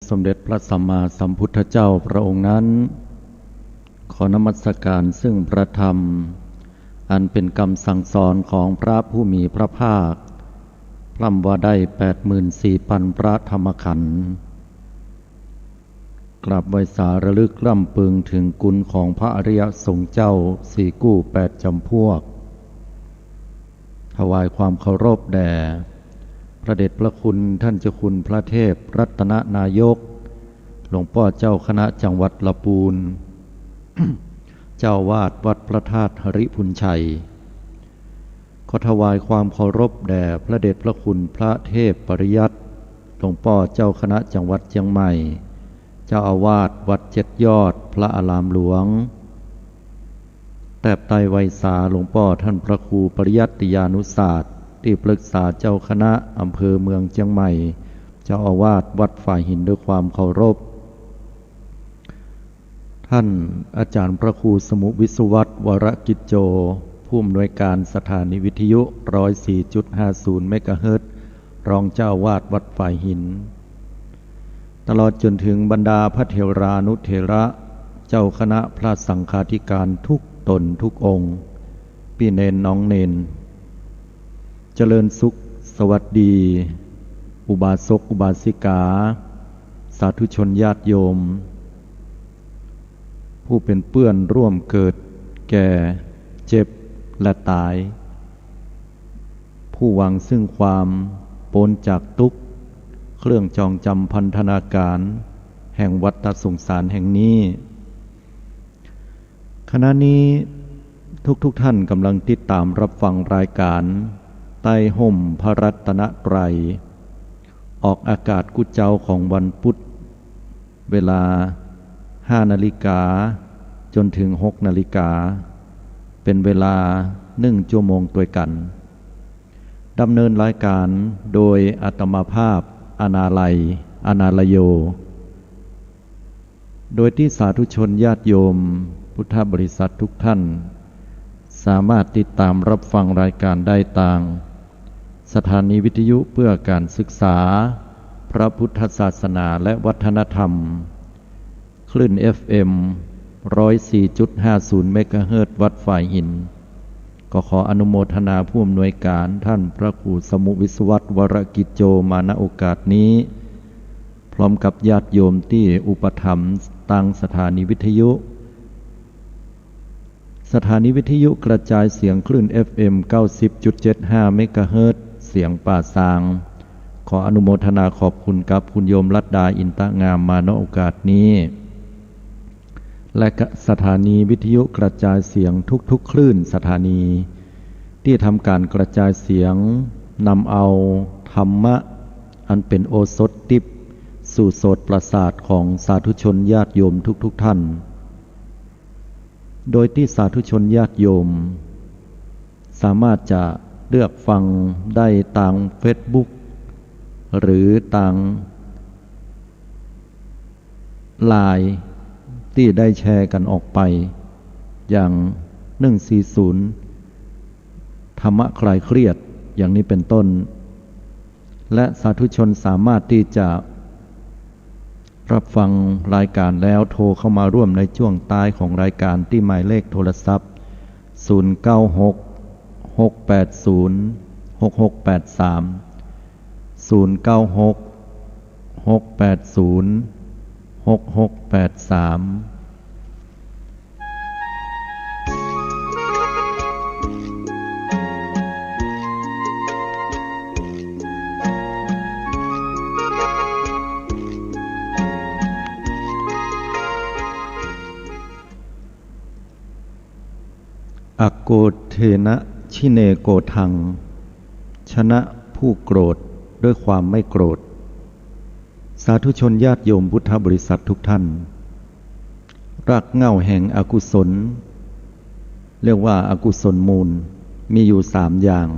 สมเด็จพระสัมมาสัมพุทธเจ้าพระองค์นั้นขอนมัสการซึ่งพระธรรมอันเป็นคำสั่งสอนของพระผู้มีพระภาคพร่ำว่าได้ 84,000 พระธรรมขันธ์กราบไหว้สาระลึกร่ำพึงถึงคุณของพระอริยสงฆ์เจ้าสี่กู้8 จำพวกถวายความเคารพแด่พระเดชพระคุณท่านเจ้าคุณพระเทพรัตนนายกหลวงพ่อเจ้าคณะจังหวัดลำพูน เจ้าวาดวัดพระธาตุหริพุนชัยขอถวายความเคารพแด่พระเดชพระคุณพระเทพปริยัติหลวงพ่อเจ้าคณะจังหวัดเชียงใหม่เจ้าอาวาสวัด7 ยอดพระอารามหลวงแตบไตรไวสาหลวงพ่อท่านพระครูปริยัติยานุศาสตร์ที่ปรึกษาเจ้าคณะอำเภอเมืองเชียงใหม่เจ้าอาวาสวัดฝ่ายหินด้วยความเคารพท่านอาจารย์พระครูสมุวิศวัตวรกิจโจผู้อำนวยการสถานีวิทยุ 104.50 เมกะเฮิรตซ์รองเจ้าวาดวัดฝ่ายหินตลอดจนถึงบรรดาพระเถรานุเถระเจ้าคณะพระสังฆาธิการทุกตนทุกองค์พี่เนนน้องเนนเจริญสุขสวัสดีอุบาสกอุบาสิกาสาธุชนญาติโยมผู้เป็นเพื่อนร่วมเกิดแก่เจ็บและตายผู้หวังซึ่งความพ้นจากทุกข์เครื่องจองจำพันธนาการแห่งวัฏสงสารแห่งนี้ขณะนี้ทุกท่านกำลังติดตามรับฟังรายการใต้ห่มพระรัตนตรัยออกอากาศกุเจ้าของวันพุธเวลา 5 นาฬิกาจนถึง 6 นาฬิกาเป็นเวลา1 ชั่วโมงตัวกันดำเนินรายการโดยอาตมาภาพอนาลโยโดยที่สาธุชนญาติโยมพุทธบริษัททุกท่านสามารถติดตามรับฟังรายการได้ทางสถานีวิทยุเพื่อการศึกษาพระพุทธศาสนาและวัฒนธรรมคลื่น FM 104.50 เมกะเฮิรตซ์วัดฝ่ายหินก็ขออนุโมทนาผู้อำนวยการท่านพระครูสมุวิศวัตวรกิจโจมาณโอกาสนี้พร้อมกับญาติโยมที่อุปถัมภ์ตั้งสถานีวิทยุกระจายเสียงคลื่น FM 90.75 เมกะเฮิรตซ์เสียงป่าซางขออนุโมทนาขอบคุณกับคุณโยมรัตดาอินตะงามมาณโอกาสนี้และสถานีวิทยุกระจายเสียงทุกคลื่นสถานีที่ทำการกระจายเสียงนำเอาธรรมะอันเป็นโอสถทิพย์สู่โสตประสาทของสาธุชนญาติโยมทุกท่านโดยที่สาธุชนญาติโยมสามารถจะเลือกฟังได้ทาง Facebook หรือทางไลน์ที่ได้แชร์กันออกไปอย่าง140ธรรมะคลายเครียดอย่างนี้เป็นต้นและสาธุชนสามารถที่จะรับฟังรายการแล้วโทรเข้ามาร่วมในช่วงท้ายของรายการที่หมายเลขโทรศัพท์096-680-6683อโกเทนะชิเนโกทังชนะผู้โกรธด้วยความไม่โกรธสาธุชนญาติโยมพุทธบริษัททุกท่านรากเหง้าแห่งอกุศลเรียกว่าอกุศลมูลมีอยู่3 อย่าง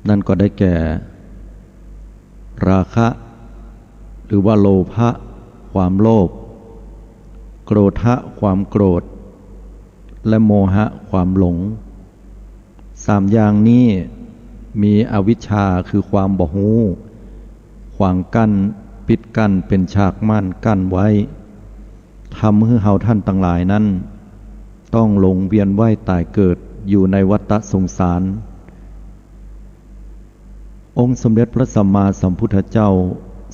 นั่นก็ได้แก่ราคะหรือว่าโลภะความโลภโกรธะความโกรธและโมหะความหลง3 อย่างนี้ มีอวิชชาคือความบ่ฮู้ขวางกั้น ปิดกั้นเป็นฉากม่านกั้นไว้ทำให้เฮาท่านทั้งหลายนั้นต้องลงเวียนว่ายตายเกิดอยู่ในวัฏสงสารองค์สมเด็จพระสัมมาสัมพุทธเจ้า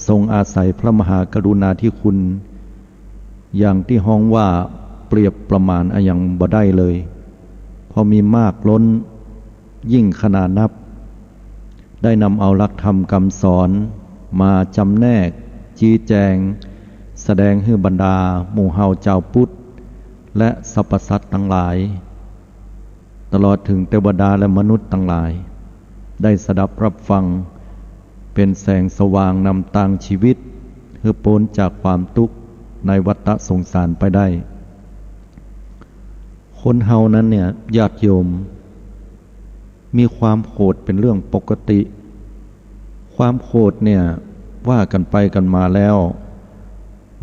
ทรงอาศัยพระมหากรุณาธิคุณอย่างที่ฮ้องว่าเปรียบประมาณอย่างบ่ได้เลยพอมีมากล้นยิ่งขนาดนับได้นำเอาหลักธรรมคำสอนมาจำแนกชี้แจงแสดงให้บรรดาหมู่เฮาเจ้าพุทธและสรรพสัตว์ทั้งหลายตลอดถึงเทวดาและมนุษย์ทั้งหลายได้สดับรับฟังเป็นแสงสว่างนำทางชีวิตเพื่อพ้นจากความทุกข์ในวัฏสงสารไปได้คนเฮานั้นเนี่ยญาติโยมมีความโกรธเป็นเรื่องปกติความโกรธเนี่ยว่ากันไปกันมาแล้ว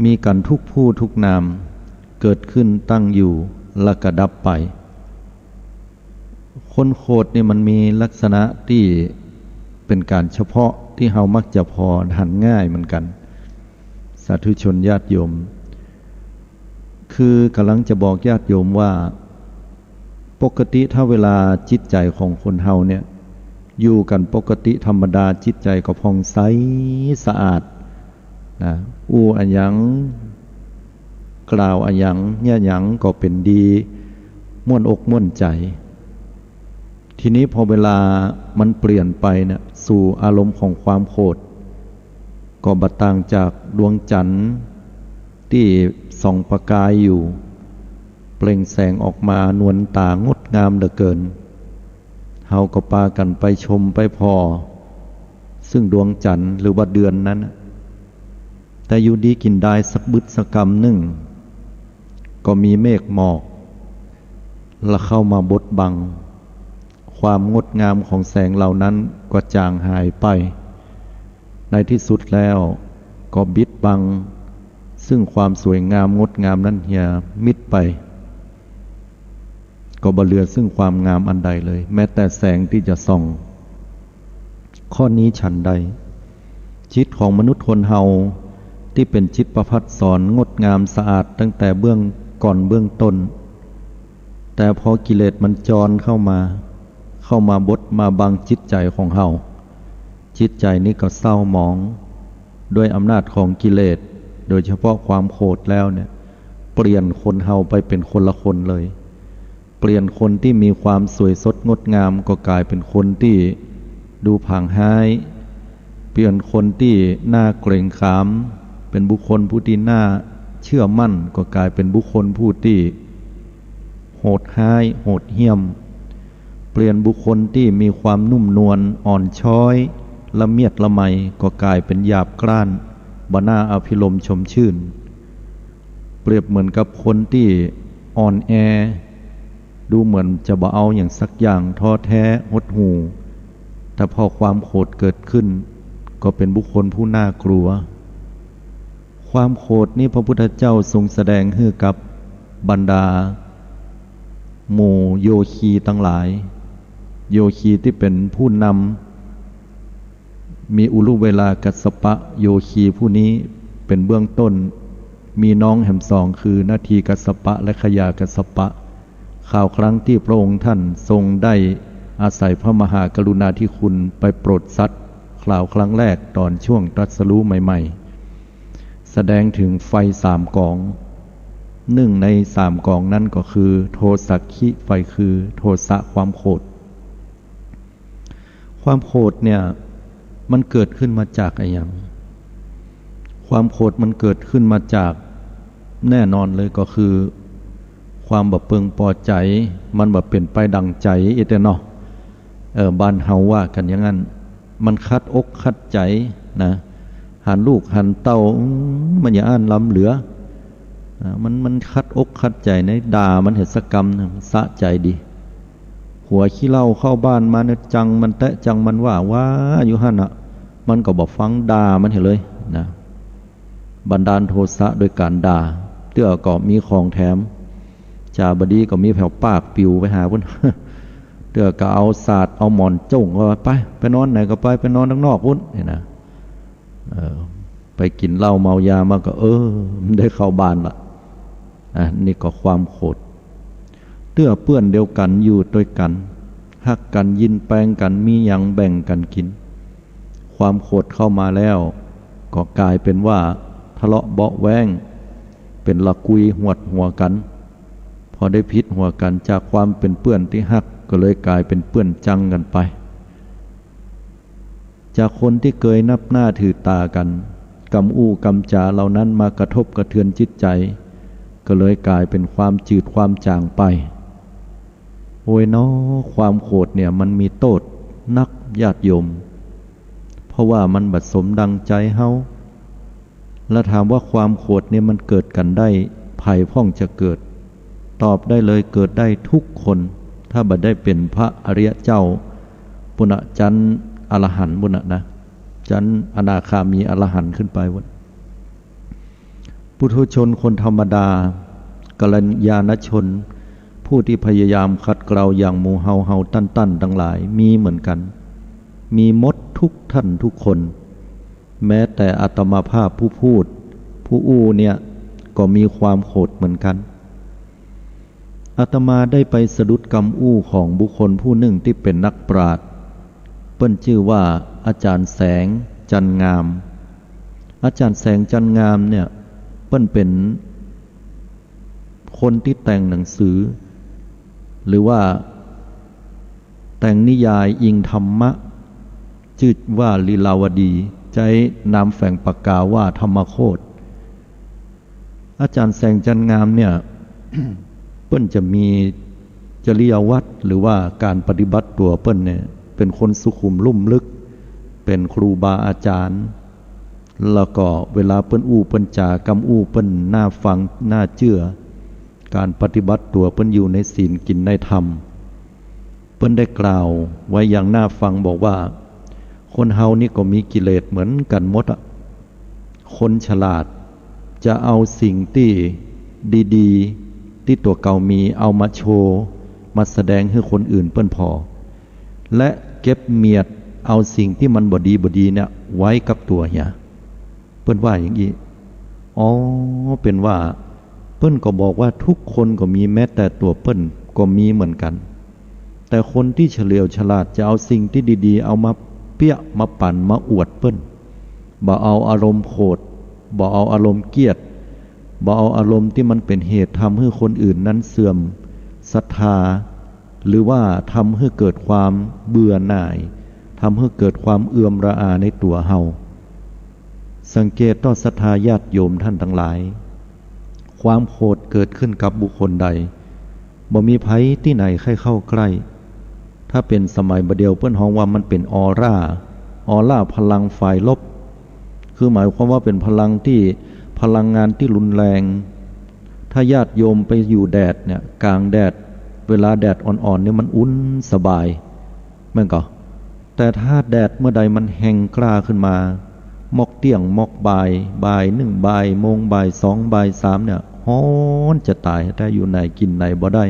มีกันทุกผู้ทุกนามเกิดขึ้นตั้งอยู่และก็ดับไปคนโกรธเนี่ยมันมีลักษณะที่เป็นการเฉพาะที่เฮามักจะพอหันง่ายเหมือนกันสาธุชนญาติโยมคือกำลังจะบอกญาติโยมว่าปกติถ้าเวลาจิตใจของคนเฮาเนี่ยอยู่กันปกติธรรมดาจิตใจก็ผ่องใสสะอาดนะอันยังกล่าวอันยังเนี่ยยังก็เป็นดีม่วนอกม่วนใจทีนี้พอเวลามันเปลี่ยนไปเนี่ยสู่อารมณ์ของความโกรธก็บัดต่างจากดวงจันทร์ที่ส่องประกายอยู่เปล่งแสงออกมานวลตางดงามเหลือเกินเฮาก็พากันไปชมไปพอซึ่งดวงจันทร์หรือว่าเดือนนั้นแต่อยู่ดีกินได้สักบึดสักกำหนึ่งก็มีเมฆหมอกและเข้ามาบดบังความงดงามของแสงเหล่านั้นก็จางหายไปในที่สุดแล้วก็บิดบังซึ่งความสวยงามงดงามนั้นเหี่ยมิดไปก็บ่เหลือซึ่งความงามอันใดเลยแม้แต่แสงที่จะส่องข้อนี้ฉันใดจิตของมนุษย์คนเฮาที่เป็นจิตประภัสสอนงดงามสะอาดตั้งแต่เบื้องก่อนเบื้องต้นแต่พอกิเลสมันจรเข้ามาบดมาบังจิตใจของเฮาจิตใจนี้ก็เศร้าหมองด้วยอำนาจของกิเลสโดยเฉพาะความโกรธแล้วเนี่ยเปลี่ยนคนเฮาไปเป็นคนละคนเลยเปลี่ยนคนที่มีความสวยสดงดงามก็กลายเป็นคนที่ดูผางไห้เปลี่ยนคนที่น่าเกรงขามเป็นบุคคลผู้ที่น่าเชื่อมั่นก็กลายเป็นบุคคลผู้ที่โหดร้ายโหดเหี้ยมเปลี่ยนบุคคลที่มีความนุ่มนวลอ่อนช้อยละเมียดละไมก็กลายเป็นหยาบกร้านบ่น่าอภิรมย์ชมชื่นเปรียบเหมือนกับคนที่อ่อนแอดูเหมือนจะบ่เอาอย่างสักอย่างท้อแท้หดหู่แต่พอความโกรธเกิดขึ้นก็เป็นบุคคลผู้น่ากลัวความโกรธนี้พระพุทธเจ้าทรงแสดงให้กับบรรดาหมู่โยคีทั้งหลายโยคีที่เป็นผู้นำมีอุลุเวลากัสสปะโยคีผู้นี้เป็นเบื้องต้นมีน้องแห่มสองคือนาทีกัสสปะและขยากัสสปะข่าวครั้งที่พระองค์ท่านทรงได้อาศัยพระมหากรุณาธิคุณไปโปรดสัตว์ข่าวครั้งแรกตอนช่วงตรัสรู้ใหม่ๆแสดงถึงไฟ3 กองหนึ่งใน3 กองนั้นก็คือโทสักขิไฟคือโทสะความโกรธความโกรธเนี่ยมันเกิดขึ้นมาจากอะไรอย่างความโกรธมันเกิดขึ้นมาจากแน่นอนเลยก็คือความบ่เพึงพอใจมันบ่เป็นไปดังใจอีแต่เนาะบ้านเฮาว่ากันอย่างนั้นมันคัดอกคัดใจนะหันลูกหันเต้ามันอย่าอ่านล้ำเหลือมันคัดอกคัดใจในด่ามันเหตุสกรรมสะใจดีหัวขี้เหล้าเข้าบ้านมาเนี่ยจังมันแตะจังมันว่าอยู่หั่นน่ะมันก็บอกฟังด่ามันเห็นเลยนะบันดาลโทสะโดยการด่าเตื้อก็มีของแถมจ่าบดีก็มีแผ่วปากปิวไปหาพุ่น เตื้อก็เอาศาสตร์เอาหมอนจ้งก็ไปนอนไหนก็ไปนอนข้างนอกพุ่นเห็นนะ ไปกินเหล้าเมายามาก็มันได้เข้าบ้านละนี่ก็ความโกรธเตื้อเปื้อนเดียวกันอยู่ด้วยกันฮักกันยินแปลงกันมีอย่างแบ่งกันกินความโกรธเข้ามาแล้วก็กลายเป็นว่าทะเลาะเบาะแว้งเป็นละกุยหวดหัวกันพอได้พิษหัวกันจากความเป็นเปื้อนที่ฮักก็เลยกลายเป็นเปื้อนจังกันไปจากคนที่เคยนับหน้าถือตากันกำอู้กำจาเหล่านั้นมากระทบกระเทือนจิตใจก็เลยกลายเป็นความจืดความจางไปโอ้ยเนาะความโกรธเนี่ยมันมีโทษนักญาติโยมเพราะว่ามันบัดสมดังใจเฮาแล้วถามว่าความโกรธเนี่ยมันเกิดกันได้ภัยพ้องจะเกิดตอบได้เลยเกิดได้ทุกคนถ้าบัดได้เป็นพระอริยเจ้าปุณณจันทร์อรหันต์บุญนะจันทร์อนาคามีอรหันต์ขึ้นไปวัดปุถุชนคนธรรมดากัลยาณชนผู้ที่พยายามขัดเกลาอย่างหมู่เฮาตั้นทั้งหลายมีเหมือนกันมีมดทุกท่านทุกคนแม้แต่อาตมาภาพผู้พูดผู้อู้เนี่ยก็มีความโกรธเหมือนกันอาตมาได้ไปสะดุดกำอู้ของบุคคลผู้หนึ่งที่เป็นนักปราชญ์เปิ้นชื่อว่าอาจารย์แสงจันงามอาจารย์แสงจันงามเนี่ยเปิ้นเป็นคนที่แต่งหนังสือหรือว่าแต่งนิยายอิงธรรมะชื่อว่าลีลาวดีใช้นามแฝงปากกาว่าธรรมโคตรอาจารย์แสงจันงามเนี่ย เปิ้นจะมีจริยวัตรหรือว่าการปฏิบัติตัวเปิ้นเนี่ยเป็นคนสุขุมลุ่มลึกเป็นครูบาอาจารย์แล้วก็เวลาเปิ้นอู้เปิ้นจากำอู้เปิ้นน่าฟังน่าเชื่อการปฏิบัติตัวเปิ้นอยู่ในศีลกินในธรรมเปิ้นได้กล่าวไว้อย่างน่าฟังบอกว่าคนเฮานี่ก็มีกิเลสเหมือนกันหมดอ่ะคนฉลาดจะเอาสิ่งที่ดีๆที่ตัวเก่ามีเอามาโชว์มาแสดงให้คนอื่นเปิ้นพอและเก็บเมียดเอาสิ่งที่มันบ่ดีเนี่ยไว้กับตัวเฮียเปิ้นว่าอย่างนี้เป็นว่าเปิ้นก็บอกว่าทุกคนก็มีแม้แต่ตัวเปิ้นก็มีเหมือนกันแต่คนที่เฉลียวฉลาดจะเอาสิ่งที่ดีๆเอามาเปี้ยมาปั่นมาอวดเปิ้นบ่เอาอารมณ์โกรธบ่เอาอารมณ์เกลียดบ่เอาอารมณ์ที่มันเป็นเหตุทำให้คนอื่นนั้นเสื่อมศรัทธาหรือว่าทำให้เกิดความเบื่อหน่ายทำให้เกิดความเอื่อมระอาในตัวเฮาสังเกตต่อศรัทธาญาติโยมท่านทั้งหลายความโกรธเกิดขึ้นกับบุคคลใดบ่มีไผที่ไหนใครเข้าใกล้ถ้าเป็นสมัยบดเดียวเปิ้นฮ้องว่ามันเป็นออร่าพลังฝ่ายลบคือหมายความว่าเป็นพลังที่พลังงานที่รุนแรงถ้าญาติโยมไปอยู่แดดเนี่ยกลางแดดเวลาแดดอ่อนๆเนี่ยมันอุ่นสบายแม่นก็แต่ถ้าแดดเมื่อใดมันแห้งกล้าขึ้นมามอกเที่ยงมอกบ่ายหนึ่งบ่ายโมงบ่ายสองบ่ายสามเนี่ยฮ้อนจะตายถ้าอยู่ไหนกินไหนบ่ได้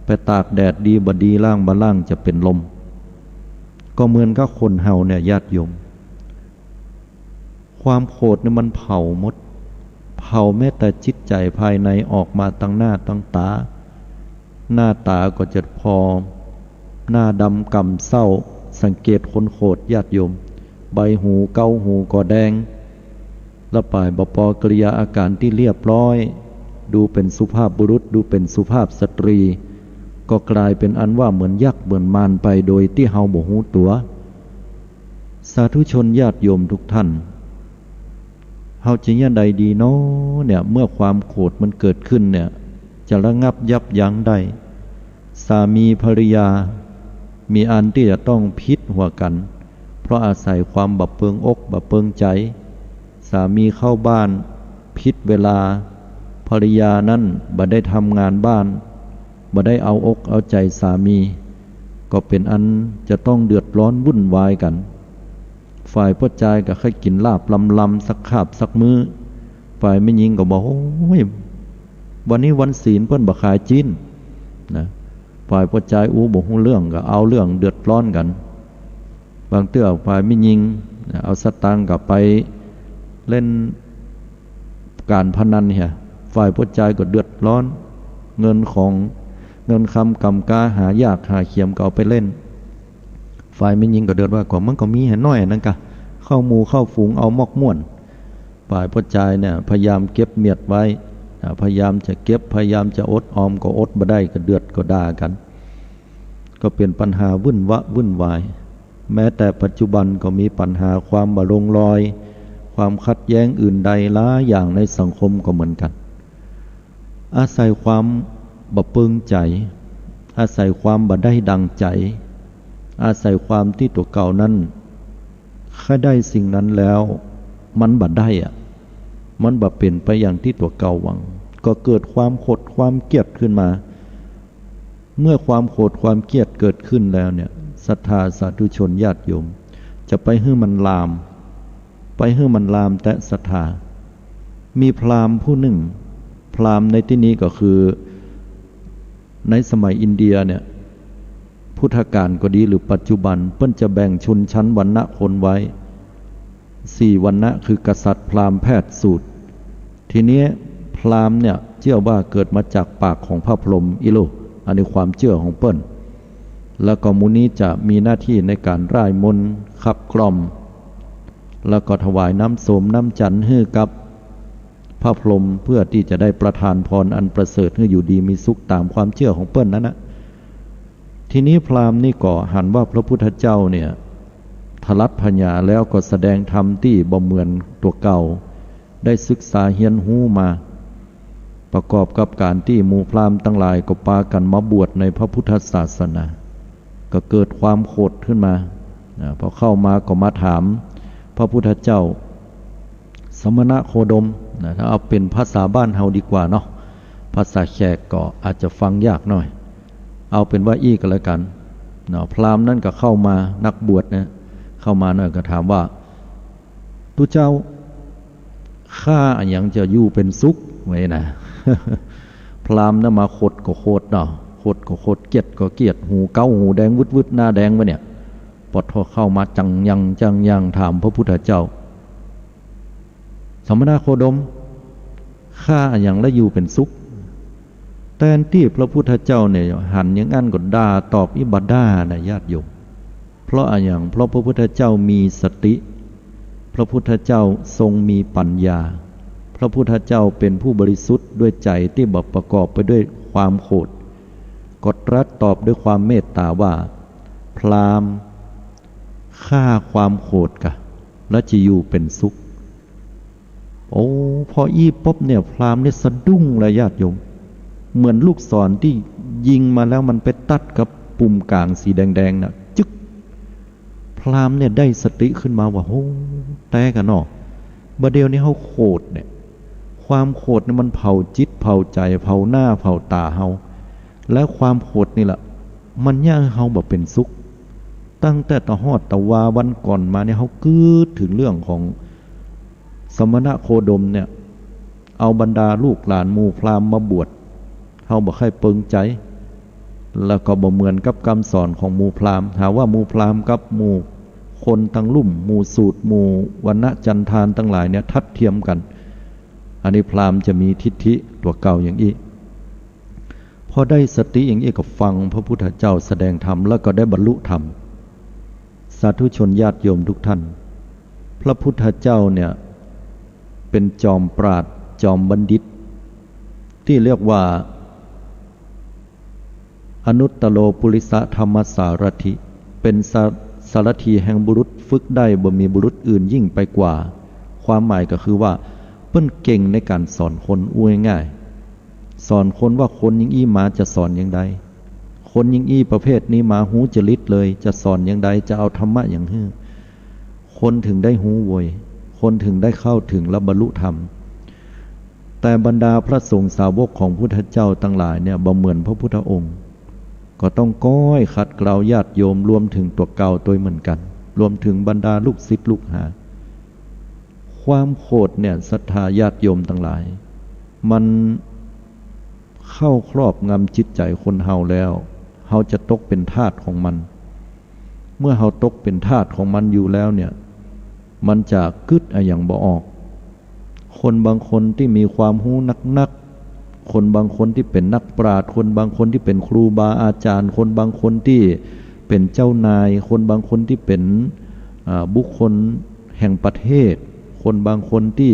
ไปตากแดดดีบ่ดีล่างบ่ล่างจะเป็นลมก็เหมือนกับคนเฮาเนี่ยญาติโยมความโกรธเนี่ยมันเผาหมดเผาแม้แต่จิตใจภายในออกมาตั้งหน้าตั้งตาหน้าตาก็จะพอหน้าดำกำเศร้าสังเกตคนโกรธญาติโยมใบหูเกาหูก็แดงละป่ายบปกริยาอาการที่เรียบร้อยดูเป็นสุภาพบุรุษดูเป็นสุภาพสตรีก็กลายเป็นอันว่าเหมือนยักษ์เหมือนมารไปโดยที่เฮาบ่ฮู้ตัวสาธุชนญาติโยมทุกท่านเฮาจะยังใดดีเนาะเนี่ยเมื่อความโกรธมันเกิดขึ้นเนี่ยจะระงับยับยั้งได้สามีภริยามีอันที่จะต้องพิษหัวกันเพราะอาศัยความบับเปิงอกบับเปิงใจสามีเข้าบ้านพิษเวลาภริยานั้นบ่ได้ทำงานบ้านบ่ได้เอาอกเอาใจสามีก็เป็นอันจะต้องเดือดร้อนวุ่นวายกันฝ่ายพ่อใจก็ค่อยกินลาบลำสักคาบสักมื้อฝ่ายไม่ยิงก็บอกโอ้ยวันนี้วันศีลเพิ่นบ่ขายจีนนะฝ่ายพ่อใจบ่ฮู้เรื่องก็เอาเรื่องเดือดร้อนกันบางเตื้อฝ่ายไม่ยิงเอาสตางค์กับไป เล่นการพนันเนี่ยฝ่ายผู้ชายก็เดือดร้อนเงินคำกำกาหายากหาเขียมก็เอาไปเล่นฝ่ายไม่ยิงก็เดือดว่าก่อนมันก็มีเห็นน้อยนั่นกะเข้าหมู่เข้าฝูงเอามอกม่วนฝ่ายผู้ชายเนี่ยพยายามเก็บเมียดไว้พยายามจะเก็บพยายามจะอดออมก็อดบ่ได้ก็เดือดก็ด่ากันก็เป็นปัญหาวุ่นวายแม้แต่ปัจจุบันก็มีปัญหาความบาลงรอยความขัดแย้งอื่นใดหลายอย่างในสังคมก็เหมือนกันอาศัยความบ่ปึงใจอาศัยความบ่ได้ดังใจอาศัยความที่ตัวเก่านั้นถ้าได้สิ่งนั้นแล้วมันบ่ได้มันบ่เป็นไปอย่างที่ตัวเก่าหวังก็เกิดความโกรธความเกลียดขึ้นมาเมื่อความโกรธความเกลียดเกิดขึ้นแล้วเนี่ยศรัทธาสาธุชนญาติโยมจะไปให้มันลามแต่ศรัทธามีพราหมณ์ผู้หนึ่งพราหมณ์ในที่นี้ก็คือในสมัยอินเดียเนี่ยพุทธกาลก็ดีหรือปัจจุบันเพิ่นจะแบ่งชนชั้นวรรณะคนไว้4วรรณะคือกษัตริย์พราหมณ์แพทย์สูตรทีนี้พราหมณ์เนี่ยเชื่อว่าเกิดมาจากปากของพระพรหมอิโลอันนี้ความเชื่อของเปิ้นแล้วก็มุนีจะมีหน้าที่ในการร่ายมนต์ขับกล่อมแล้วก็ถวายน้ำโสมน้ำจันทร์ให้กับพระพรหมเพื่อที่จะได้ประทานพรอันประเสริฐให้อยู่ดีมีสุขตามความเชื่อของเปิ้นนั้นนะทีนี้พราหมณ์นี่ก็หันว่าพระพุทธเจ้าเนี่ยทลัดพญาแล้วก็แสดงธรรมที่บ่เหมือนตัวเก่าได้ศึกษาเฮียนหู้มาประกอบกับการที่หมู่พราหมณ์ทั้งหลายก็ปากันมาบวชในพระพุทธศาสนาก็เกิดความโกรธขึ้นมาพอเข้ามาก็มาถามพระพุทธเจ้าสมณะโคดมถ้าเอาเป็นภาษาบ้านเฮาดีกว่าเนาะภาษาแขกก็อาจจะฟังยากหน่อยเอาเป็นว่าอี้กันแล้วกันเนาะพราหมณ์นั่นก็เข้ามานักบวชเนี่ยเข้ามาหน่อยก็ถามว่าตุเจ้าข้าอย่างจะอยู่เป็นสุขไว้นะ พราหมณ์นั่นมาโคดก็โคดเนาะโคดก็โคดเกียดก็เกียดหูเก้าหูแดงวึดหน้าแดงวะเนี่ยพอเข้ามาจังยังถามพระพุทธเจ้าสมณะโคดมข้าอย่างละอยู่เป็นสุขแทนที่พระพุทธเจ้าเนี่ยหันอย่างนั้นก็ด่าตอบอิบัดด่านะญาติโยมเพราะอย่างเพราะพระพุทธเจ้ามีสติพระพุทธเจ้าทรงมีปัญญาพระพุทธเจ้าเป็นผู้บริสุทธิ์ด้วยใจที่บ่ประกอบไปด้วยความโกรธกดรัดตอบด้วยความเมตตาว่าพราหมณ์ฆ่าความโกรธกะและจะอยู่เป็นสุขโอ้พออี้ปุ๊บเนี่ยพราหมณ์เนี่ยสะดุ้งเลยญาติโยมเหมือนลูกศรที่ยิงมาแล้วมันไปตัดกับปุ่มกลางสีแดงๆนะจึ๊กพราหมณ์เนี่ยได้สติขึ้นมาว่าโอ้แต่กันเนาะบัดเดียวนี้เฮาโกรธเนี่ยความโกรธเนี่ยมันเผาจิตเผาใจเผาหน้าเผาตาเฮาแล้วความโกรธนี่แหละมันย่างเฮาแบบเป็นสุขตั้งแต่ตะฮอดตะวาวันก่อนมาเนี่ยเฮากืดถึงเรื่องของสมณะโคดมเนี่ยเอาบรรดาลูกหลานหมู่พราหมณ์มาบวชเฮาบ่ค่อยเปิงใจแล้วก็บ่เหมือนกับคำสอนของหมู่พราหมณ์หาว่าหมู่พราหมณ์กับหมู่คนทั้งลุ่มหมู่สูตรหมู่วรรณะจันทานทั้งหลายเนี่ยทัดเทียมกันอันนี้พราหมณ์จะมีทิฏฐิตัวเก่าอย่างนี้พอได้สติอย่างนี้ก็ฟังพระพุทธเจ้าแสดงธรรมแล้วก็ได้บรรลุธรรมสาธุชนญาติโยมทุกท่านพระพุทธเจ้าเนี่ยเป็นจอมปราชญ์จอมบัณฑิตที่เรียกว่าอนุตตโลปุริสธรรมสารถิเป็นสารถีแห่งบุรุษฝึกได้บ่มีบุรุษอื่นยิ่งไปกว่าความหมายก็คือว่าเปิ้นเก่งในการสอนคนอุ้ยง่ายสอนคนว่าคนยิ่งอี้มาจะสอนอย่างใดคนยิ่งอี้ประเภทนี้มาหูจริตเลยจะสอนอย่างใดจะเอาธรรมะอย่างฮื้อคนถึงได้หูโวยคนถึงได้เข้าถึงและบรรลุธรรมแต่บรรดาพระสงฆ์สาวกของพุทธเจ้าทั้งหลายเนี่ยบ่เหมือนพระพุทธองค์ก็ต้องก้อยขัดเกลาญาติโยมรวมถึงตัวเก่าตัวเหมือนกันรวมถึงบรรดาลูกศิษย์ลูกหาความโกรธเนี่ยศรัทธาญาติโยมทั้งหลายมันเข้าครอบงำจิตใจคนเฮาแล้วเฮาจะตกเป็นทาสของมันเมื่อเฮาตกเป็นทาสของมันอยู่แล้วเนี่ยมันจะกึดอย่างบ่ออก คนบางคนที่มีความรู้นักๆคนบางคนที่เป็นนักปราชญ์คนบางคนที่เป็นครูบาอาจารย์คนบางคนที่เป็นเจ้านายคนบางคนที่เป็นบุคคลแห่งประเทศคนบางคนที่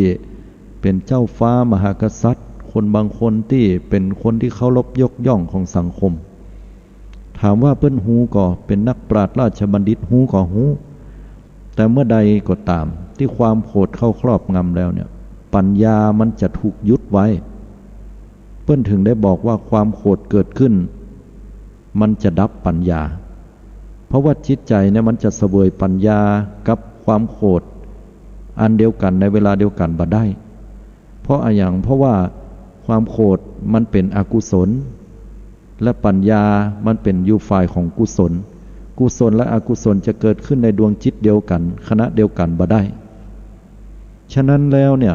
เป็นเจ้าฟ้ามหากษัตริย์คนบางคนที่เป็นคนที่เคารพยกย่องของสังคมถามว่าเปิ้นฮู้ก็เป็นนักปราชญ์ราชบัณฑิตฮู้ก็ฮู้แต่เมื่อใดก็ตามที่ความโกรธเข้าครอบงำแล้วเนี่ยปัญญามันจะถูกยุดไว้เปิ้นถึงได้บอกว่าความโกรธเกิดขึ้นมันจะดับปัญญาเพราะว่าจิตใจเนี่ยมันจะเสวยปัญญากับความโกรธอันเดียวกันในเวลาเดียวกันบ่ได้เพราะว่าความโกรธมันเป็นอกุศลและปัญญามันเป็นอยู่ฝ่ายของกุศลกุศลและอกุศลจะเกิดขึ้นในดวงจิตเดียวกันคณะเดียวกันบ่ได้ฉะนั้นแล้วเนี่ย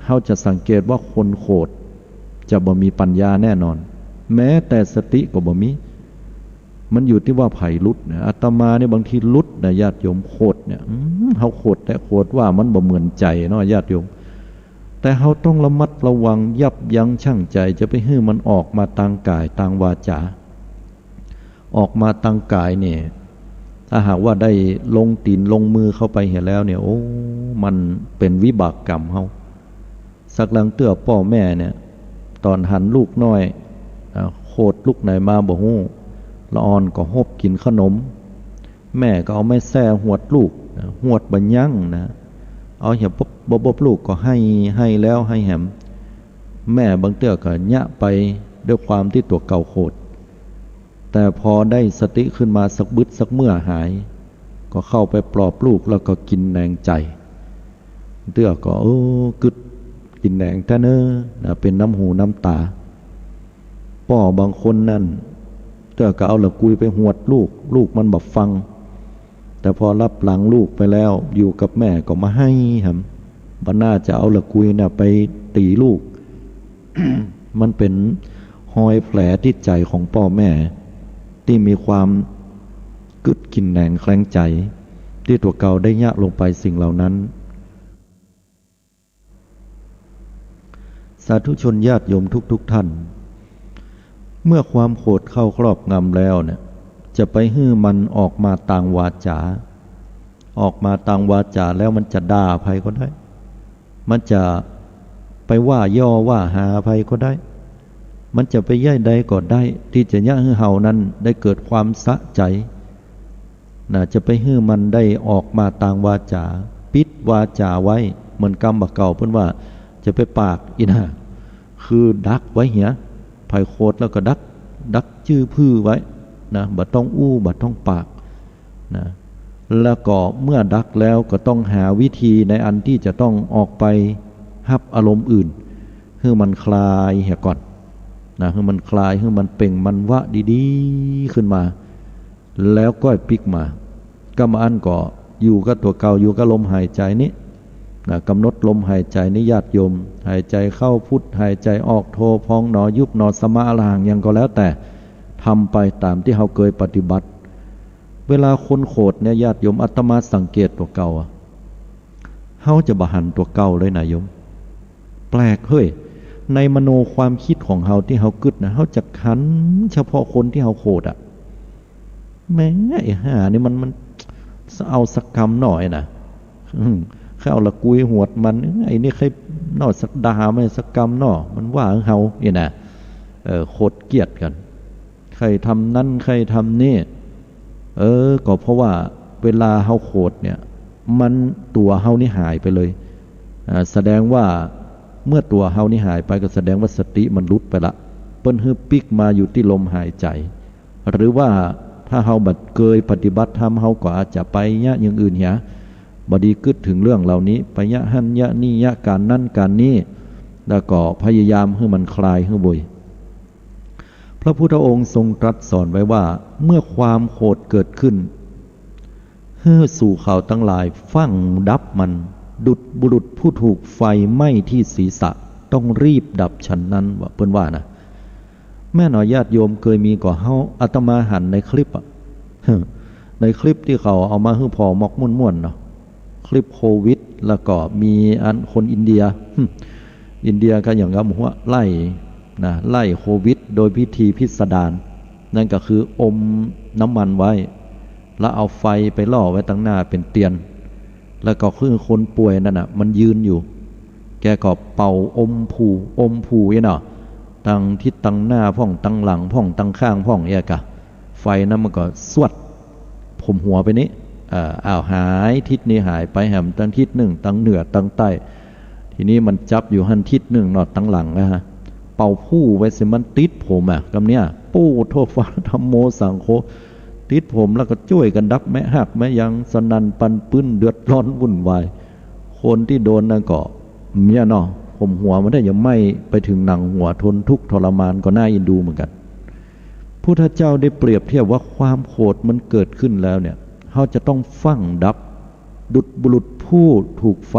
เราจะสังเกตว่าคนโกรธจะบ่มีปัญญาแน่นอนแม้แต่สติก็บ่มีมันอยู่ที่ว่าไผ่ลุดเนี่ยอาตมาเนี่ยบางทีลุดนะญาติโยมโคตรเนี่ยเขาโคตรแต่โคตรว่ามันบ่เหมือนใจเนาะญาติโยมแต่เขาต้องระมัดระวังยับยั้งชั่งใจจะไปให้มันออกมาทางกายทางวาจาออกมาทางกายเนี่ยถ้าหากว่าได้ลงตีนลงมือเข้าไปเห็นแล้วเนี่ยโอ้มันเป็นวิบากกรรมเขาสักหลังเตื้อพ่อแม่เนี่ยตอนหันลูกน้อยโคตรลูกไหนมาบ่ฮู้ละอ่อนก็หบกินขนมแม่ก็เอาไม้แส้หวดลูกหวดบัญญังนะเอาเหี่ยบบลูกก็ให้แล้วให้แหมแม่บางเตื้อก็ยะไปด้วยความที่ตัวเก่าโคตรแต่พอได้สติขึ้นมาสักบึดสักเมื่อหายก็เข้าไปปลอบลูกแล้วก็กินแหนงใจเตื้อก็กึดกินแหนงแท้เนอเป็นน้ำหูน้ำตาพ่อบางคนนั่นเตื้อก็เอาละกุยไปหวดลูกมันบับฟังแต่พอรับหลังลูกไปแล้วอยู่กับแม่ก็มาให้ครับบันน่าจะเอาละกุยเนี่ยไปตีลูก มันเป็นหอยแผลที่ใจของพ่อแม่ที่มีความกึดกินแหนงแคลงใจที่ตัวเก่าได้ยะลงไปสิ่งเหล่านั้นสาธุชนญาติโยมทุกท่านเมื่อความโกรธเข้าครอบงำแล้วเนี่ยจะไปฮื้อมันออกมาต่างวาจาออกมาต่างวาจาแล้วมันจะด่าใครก็ได้มันจะไปว่าย่อว่าหาใครก็ได้มันจะไปย่ายใดก็ได้ที่จะย่าฮื้อเฮานั้นได้เกิดความสะใจจะไปฮื้อมันได้ออกมาต่างวาจาปิดวาจาไว้เหมือนกรรมบักเก่าเพิ่นว่าจะไปปากอีน่ะคือดักไว้เหียไผ่โคตรแล้วก็ดักชื่อพื้อไว้นะบัดต้องอู้บัดต้องปากนะแล้วก็เมื่อดักแล้วก็ต้องหาวิธีในอันที่จะต้องออกไปฮับอารมณ์อื่นให้มันคลายเหียก่อนนะให้มันคลายให้มันเป่งมันวะดีๆขึ้นมาแล้วก็ปิกมาก็มาอันก็อยู่กับตัวเก่าอยู่กับลมหายใจนี้นะกำหนดลมหายใจนิญาติโยมหายใจเข้าพุทหายใจออกโทพองหนอยุบหนอสมาอรหังยังก็แล้วแต่ทำไปตามที่เขาเคยปฏิบัติเวลาคนโกรธเนี่ยญาติโยมอาตมาสังเกตตัวเก่าเขาจะบหันตัวเก่าเลยนะโยมแปลกเฮ้ยในมโนความคิดของเขาที่เขากึดนะเขาจะขันเฉพาะคนที่เขาโกรธแม่ไอ้ห่านี่มันเอาสักคำหน่อยนะเขาเอาละกุยหวดมันไอ้นี่ใครนอสักดาไม่สักกรรมนอมันว่าเขาเนี่ยนะโคตรเกลียดกันใครทำนั่นใครทำนี่ก็เพราะว่าเวลาเฮาโคตรเนี่ยมันตัวเฮานี่หายไปเลยแสดงว่าเมื่อตัวเฮานี่หายไปก็แสดงว่าสติมันลุดไปละเปิ้นฮึปิกมาอยู่ที่ลมหายใจหรือว่าถ้าเฮาบัดเคยปฏิบัติธรรมเฮาก็อาจจะไปยะอย่างอื่นเหียบดีกึดถึงเรื่องเหล่านี้ไปยะหันยะนี่ยะการนั่นการนี้แล้วก็พยายามให้มันคลายให้บ่อยพระพุทธองค์ทรงตรัสสอนไว้ว่าเมื่อความโกรธเกิดขึ้นให้สู่เขาทั้งหลายฟั่งดับมันดุจบุรุษผู้ถูกไฟไหม้ที่ศีรษะต้องรีบดับฉันนั้นว่าเพิ่นว่านะแม่หน่อยญาติโยมเคยมีก่อเฮาอาตมาหันในคลิปในคลิปที่เขาเอามาให้พอมอกม่วนๆเนาะ คลิปโควิดแล้วก็มีอันคนอินเดียอินเดียก็อย่างกับว่าไล่โควิดโดยพิธีพิสดารนั่นก็คืออมน้ำมันไว้แล้วเอาไฟไปล่อไว้ตั้งหน้าเป็นเตียนแล้วก็คือคนป่วยนั่นน่ะมันยืนอยู่แกก็เป่าอมผูเนาะตั้งทิศตั้งหน้าพ่องตั้งหลังพ่องตั้งข้างพ่องกะไฟนั้นมันก็สวดผมหัวไปนี้หายทิศนี้หายไปแหมตั้งทิศหนึ่งตั้งเหนือตั้งใต้ทีนี้มันจับอยู่หันทิศหนึ่งนอดตั้งหลังนะฮะเป่าผู้ไว้เสมันติดผมกำเนี้ยปู้โทษฟ้าธรรมโมสังโฆติดผมแล้วก็ช่วยกันดับแม่หักแม่ยังสนันปันปื้นเดือดร้อนวุ่นวายคนที่โดนนั่นก็เมียเนาะผมหัวมันได้ยังไม่ไปถึงหนังหัวทนทุกข์ทรมานก็น่าอินดูเหมือนกันพุทธเจ้าได้เปรียบเทียบว่าความโกรธมันเกิดขึ้นแล้วเนี่ยเขาจะต้องฟั่งดับดุจบุรุษผู้ถูกไฟ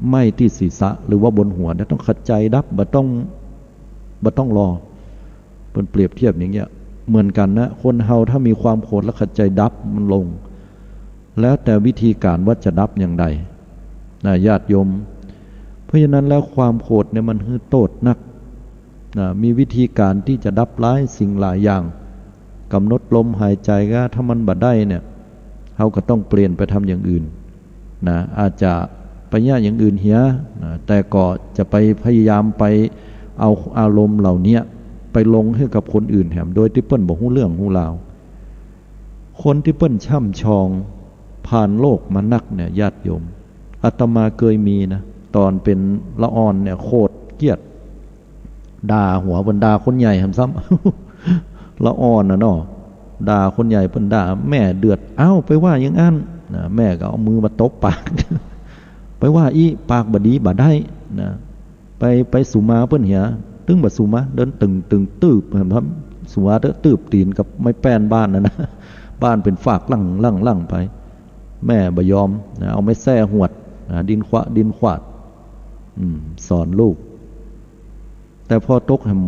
ไหม้ที่ศีรษะหรือว่าบนหัวเนี่ยต้องขัดใจดับบ่ต้องรอเป็นเปรียบเทียบอย่างเงี้ยเหมือนกันนะคนเฮาถ้ามีความโกรธแล้วขัดใจดับมันลงแล้วแต่วิธีการว่าจะดับอย่างไรนะญาติโยมเพราะฉะนั้นแล้วความโกรธเนี่ยมันคือโทษนักนะมีวิธีการที่จะดับร้ายสิ่งหลายอย่างกำหนดลมหายใจก็ถ้ามันบัดได้เนี่ยเขาก็ต้องเปลี่ยนไปทำอย่างอื่นนะอาจจะไปย่าอย่างอื่นเหียนะแต่ก็จะไปพยายามไปเอาอารมณ์เหล่านี้ไปลงให้กับคนอื่นแถมโดยที่เปิ้ลบอกหู้เรื่องหู้ราวคนที่เปิ้ลช่ำชองผ่านโลกมานักเนี่ยญาติโยมอาตมาเคยมีนะตอนเป็นละอ่อนเนี่ยโคตรเกลียดด่าหัวบรรดาคนใหญ่ทำซ้ำละอ่อนนะเนาะด่าคนใหญ่เปิ้ลด่าแม่เดือดเอ้าไปว่าอย่างนั้นนะแม่ก็เอามือมาตบปาก ไปว่าอีปากบดีบได้นะไปสุมาเปิ้ลเหียตึงบัดสุมาเดินตึงตืบเห็นครับสุมาเดินตืบตีนกับไม้แป้นบ้านนะบ้านเป็นฝากลั่งไปแม่บ่ยอมนะเอาไม้แส้หวดนะดินขวาดสอนลูกแต่พอตกแห่ง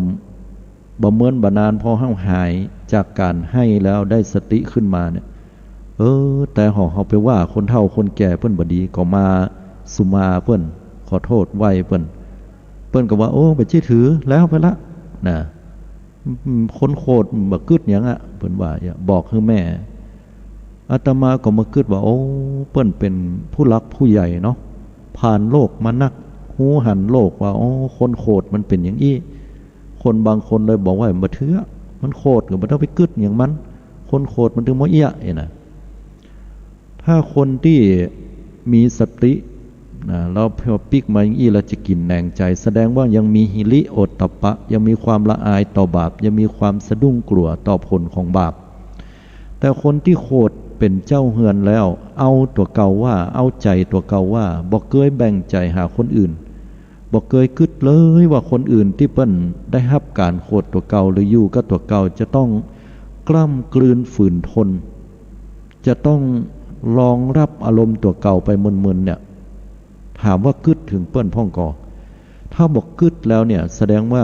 บ่เมินบ่นานพอห้าวหายจากการให้แล้วได้สติขึ้นมาเนี่ยแต่เขาไปว่าคนเฒ่าคนแก่เพิ่นบ่ดีก็มาสุมาเพิ่นขอโทษไว้เพิ่นก็ว่าโอ้ไปชี้ถือแล้วไปละนะคนโคตรบ่กึดหยังเพิ่นว่าบอกคือแม่อาตมาก็มากึดว่าโอ้เพิ่นเป็นผู้รักผู้ใหญ่เนาะผ่านโลกมานักหูหันโลกว่าโอ้คนโคตรมันเป็นอย่างอี้คนบางคนเลยบอกว่าบ่เถือมันโคตรก็บ่ต้องไปกึดอย่างมันคนโคตรมันถึงบ่เอี้ยนะถ้าคนที่มีสติเราพอปิกมาอย่างนี้เราจะกินแหนงใจแสดงว่ายังมีหิริโอตตัปปะยังมีความละอายต่อบาปยังมีความสะดุ้งกลัวต่อผลของบาปแต่คนที่โคตรเป็นเจ้าเฮือนแล้วเอาตัวเก่าว่าเอาใจตัวเก่าว่าบอกเกยแบ่งใจหาคนอื่นบอกเกยกึดเลยว่าคนอื่นที่เปิ้นได้รับการโคตรตัวเก่าหรืออยู่ก็ตัวเก่าจะต้องกล้ำกลืนฝืนทนจะต้องรองรับอารมณ์ตัวเก่าไปมึนๆเนี่ยถามว่ากึดถึงเปิ้นพ่องก่อถ้าบอกกึดแล้วเนี่ยแสดงว่า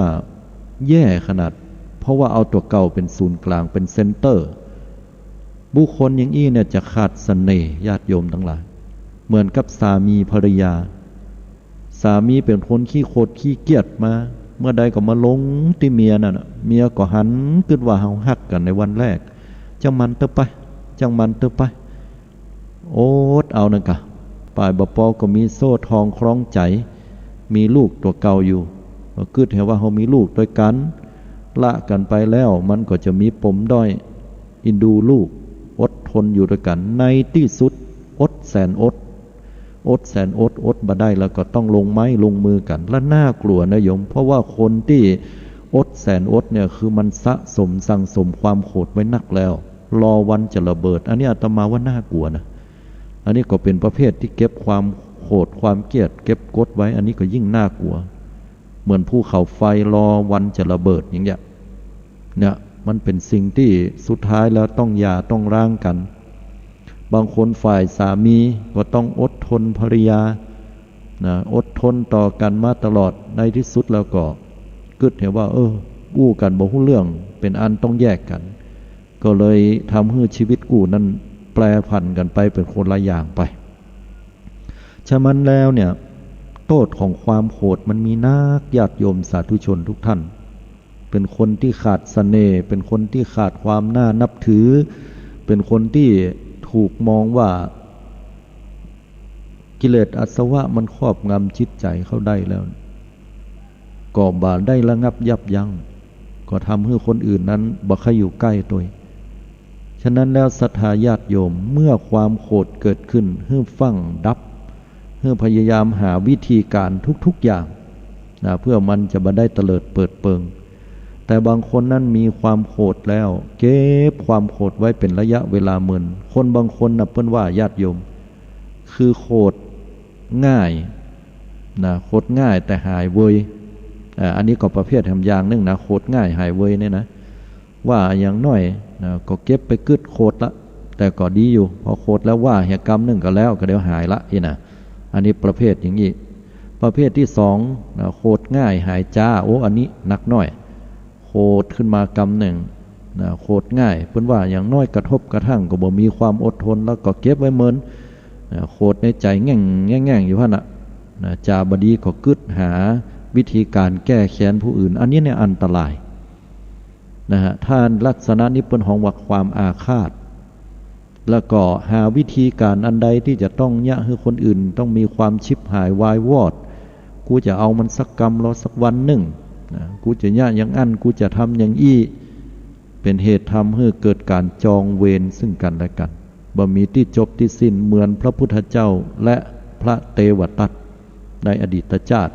แย่ขนาดเพราะว่าเอาตัวเก่าเป็นศูนย์กลางเป็นเซนเตอร์บุคคลอย่างนี้เนี่ยจะขาดเสน่ห์ญาติโยมทั้งหลายเหมือนกับสามีภรรยาสามีเป็นคนขี้โคตรขี้เกียจมาเมื่อใดก็มาลงที่เมียนั่นเมียก็หันกึดว่าเฮาฮักกันในวันแรกจังมันเตอไปโอ๊ตเอานั่นกะป่ายบ่ปอก็มีโซ่ทองคล้องใจมีลูกตัวเก่าอยู่ก็คิดเห็นว่าเขามีลูกด้วยกันละกันไปแล้วมันก็จะมีปมด้อยอินดูลูกอดทนอยู่ด้วยกันในที่สุดอดแสนอดบ่ได้แล้วก็ต้องลงไม้ลงมือกันและน่ากลัวนะโยมเพราะว่าคนที่อดแสนอดเนี่ยคือมันสะสมสั่งสมความโกรธไว้นักแล้วรอวันจะระเบิดอันนี้อาตมาว่าน่ากลัวนะอันนี้ก็เป็นประเภทที่เก็บความโกรธความเกลียดเก็บกดไว้อันนี้ก็ยิ่งน่ากลัวเหมือนภูเขาไฟรอวันจะระเบิดอย่างเงี้ยเนี่ยมันเป็นสิ่งที่สุดท้ายแล้วต้องหย่าต้องร้างกันบางคนฝ่ายสามีก็ต้องอดทนภรรยานะอดทนต่อกันมาตลอดในที่สุดแล้วก็กึดเห็นว่ากู้กันบ่ฮู้เรื่องเป็นอันต้องแยกกันก็เลยทำให้ชีวิตกู้นั้น แปรผันกันไปเป็นคนละอย่างไปฉะนั้นแล้วเนี่ยโทษของความโหดมันมีนักญาติโยมสาธุชนทุกท่านเป็นคนที่ขาดเสน่ห์เป็นคนที่ขาดความน่านับถือเป็นคนที่ถูกมองว่ากิเลสอาสวะมันครอบงำจิตใจเขาได้แล้วก็บ่ได้ระงับยับยั้งก็ทำให้คนอื่นนั้นบ่ค่อยอยู่ใกล้ตัวฉะนั้นแล้วศรัทธาญาติโยมเมื่อความโกรธเกิดขึ้นให้ฟังดับให้พยายามหาวิธีการทุกๆอย่างนะเพื่อมันจะบ่ได้เตลิดเปิดเปิงแต่บางคนนั้นมีความโกรธแล้วเก็บความโกรธไว้เป็นระยะเวลาเมินคนบางคนนะเปิ้นว่าญาติโยมคือโกรธง่ายนะโกรธง่ายแต่หายเว้ยอันนี้ก็ประเภททำอย่างนึงนะโกรธง่ายหายเว้ยเนี่ยนะว่าอย่างน้อยนะก็เก็บไปกึดโกรธละแต่ก็ดีอยู่พอโกรธแล้วว่าเหตุกรรมนึงก็แล้วก็เดี๋ยวหายละนะอันนี้ประเภทอย่างนี้ประเภทที่สองนะโกรธง่ายหายจ้าโอ้อันนี้หนักน้อยโกรธขึ้นมากรรมหนึ่งนะโกรธง่ายเพิ่นว่าอย่างน้อยกระทบกระทั่งก็บ่มีความอดทนแล้วก็เก็บไว้เมินโกรธในใจแง่งอยู่หั่นน่ะจาบดีก็กึดหาวิธีการแก้แค้นผู้อื่นอันนี้เนี่ยอันตรายนะฮะท่านลักษณะนี้เป็นของวักความอาฆาตแล้วก็หาวิธีการอันใดที่จะต้องยะให้คนอื่นต้องมีความชิบหายวายวอดกูจะเอามันสักกรรมรอสักวันหนึ่งกูจะยะอย่างอันกูจะทำอย่างอี้เป็นเหตุทำให้เกิดการจองเวรซึ่งกันและกันบ่มีที่จบที่สิ้นเหมือนพระพุทธเจ้าและพระเทวทัตในอดีตชาติ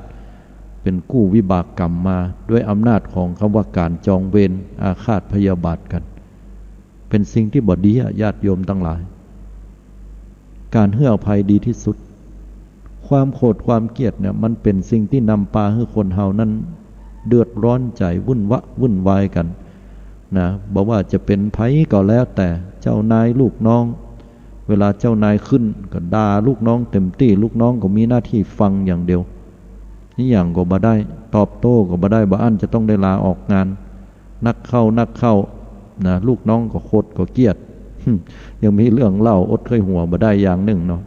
เป็นกู้วิบากกรรมมาด้วยอำนาจของคำว่าการจองเวรอาฆาตพยาบาทกันเป็นสิ่งที่บดีญาติโยมทั้งหลายการให้อภัยดีที่สุดความโกรธความเกลียดเนี่ยมันเป็นสิ่งที่นำพาให้คนเฮานั้นเดือดร้อนใจวุ่นวายกันนะบอกว่าจะเป็นไผก็แล้วแต่เจ้านายลูกน้องเวลาเจ้านายขึ้นก็ด่าลูกน้องเต็มที่ลูกน้องก็มีหน้าที่ฟังอย่างเดียวนี่อย่างก็บ่ได้ตอบโต้ก็บ่ได้บ่อั้นจะต้องได้ลาออกงานนักเข้านะลูกน้องก็โคตรก็เกลียดยังมีเรื่องเล่าอดเคยหัวบ่ได้อย่างหนึ่งเนาะ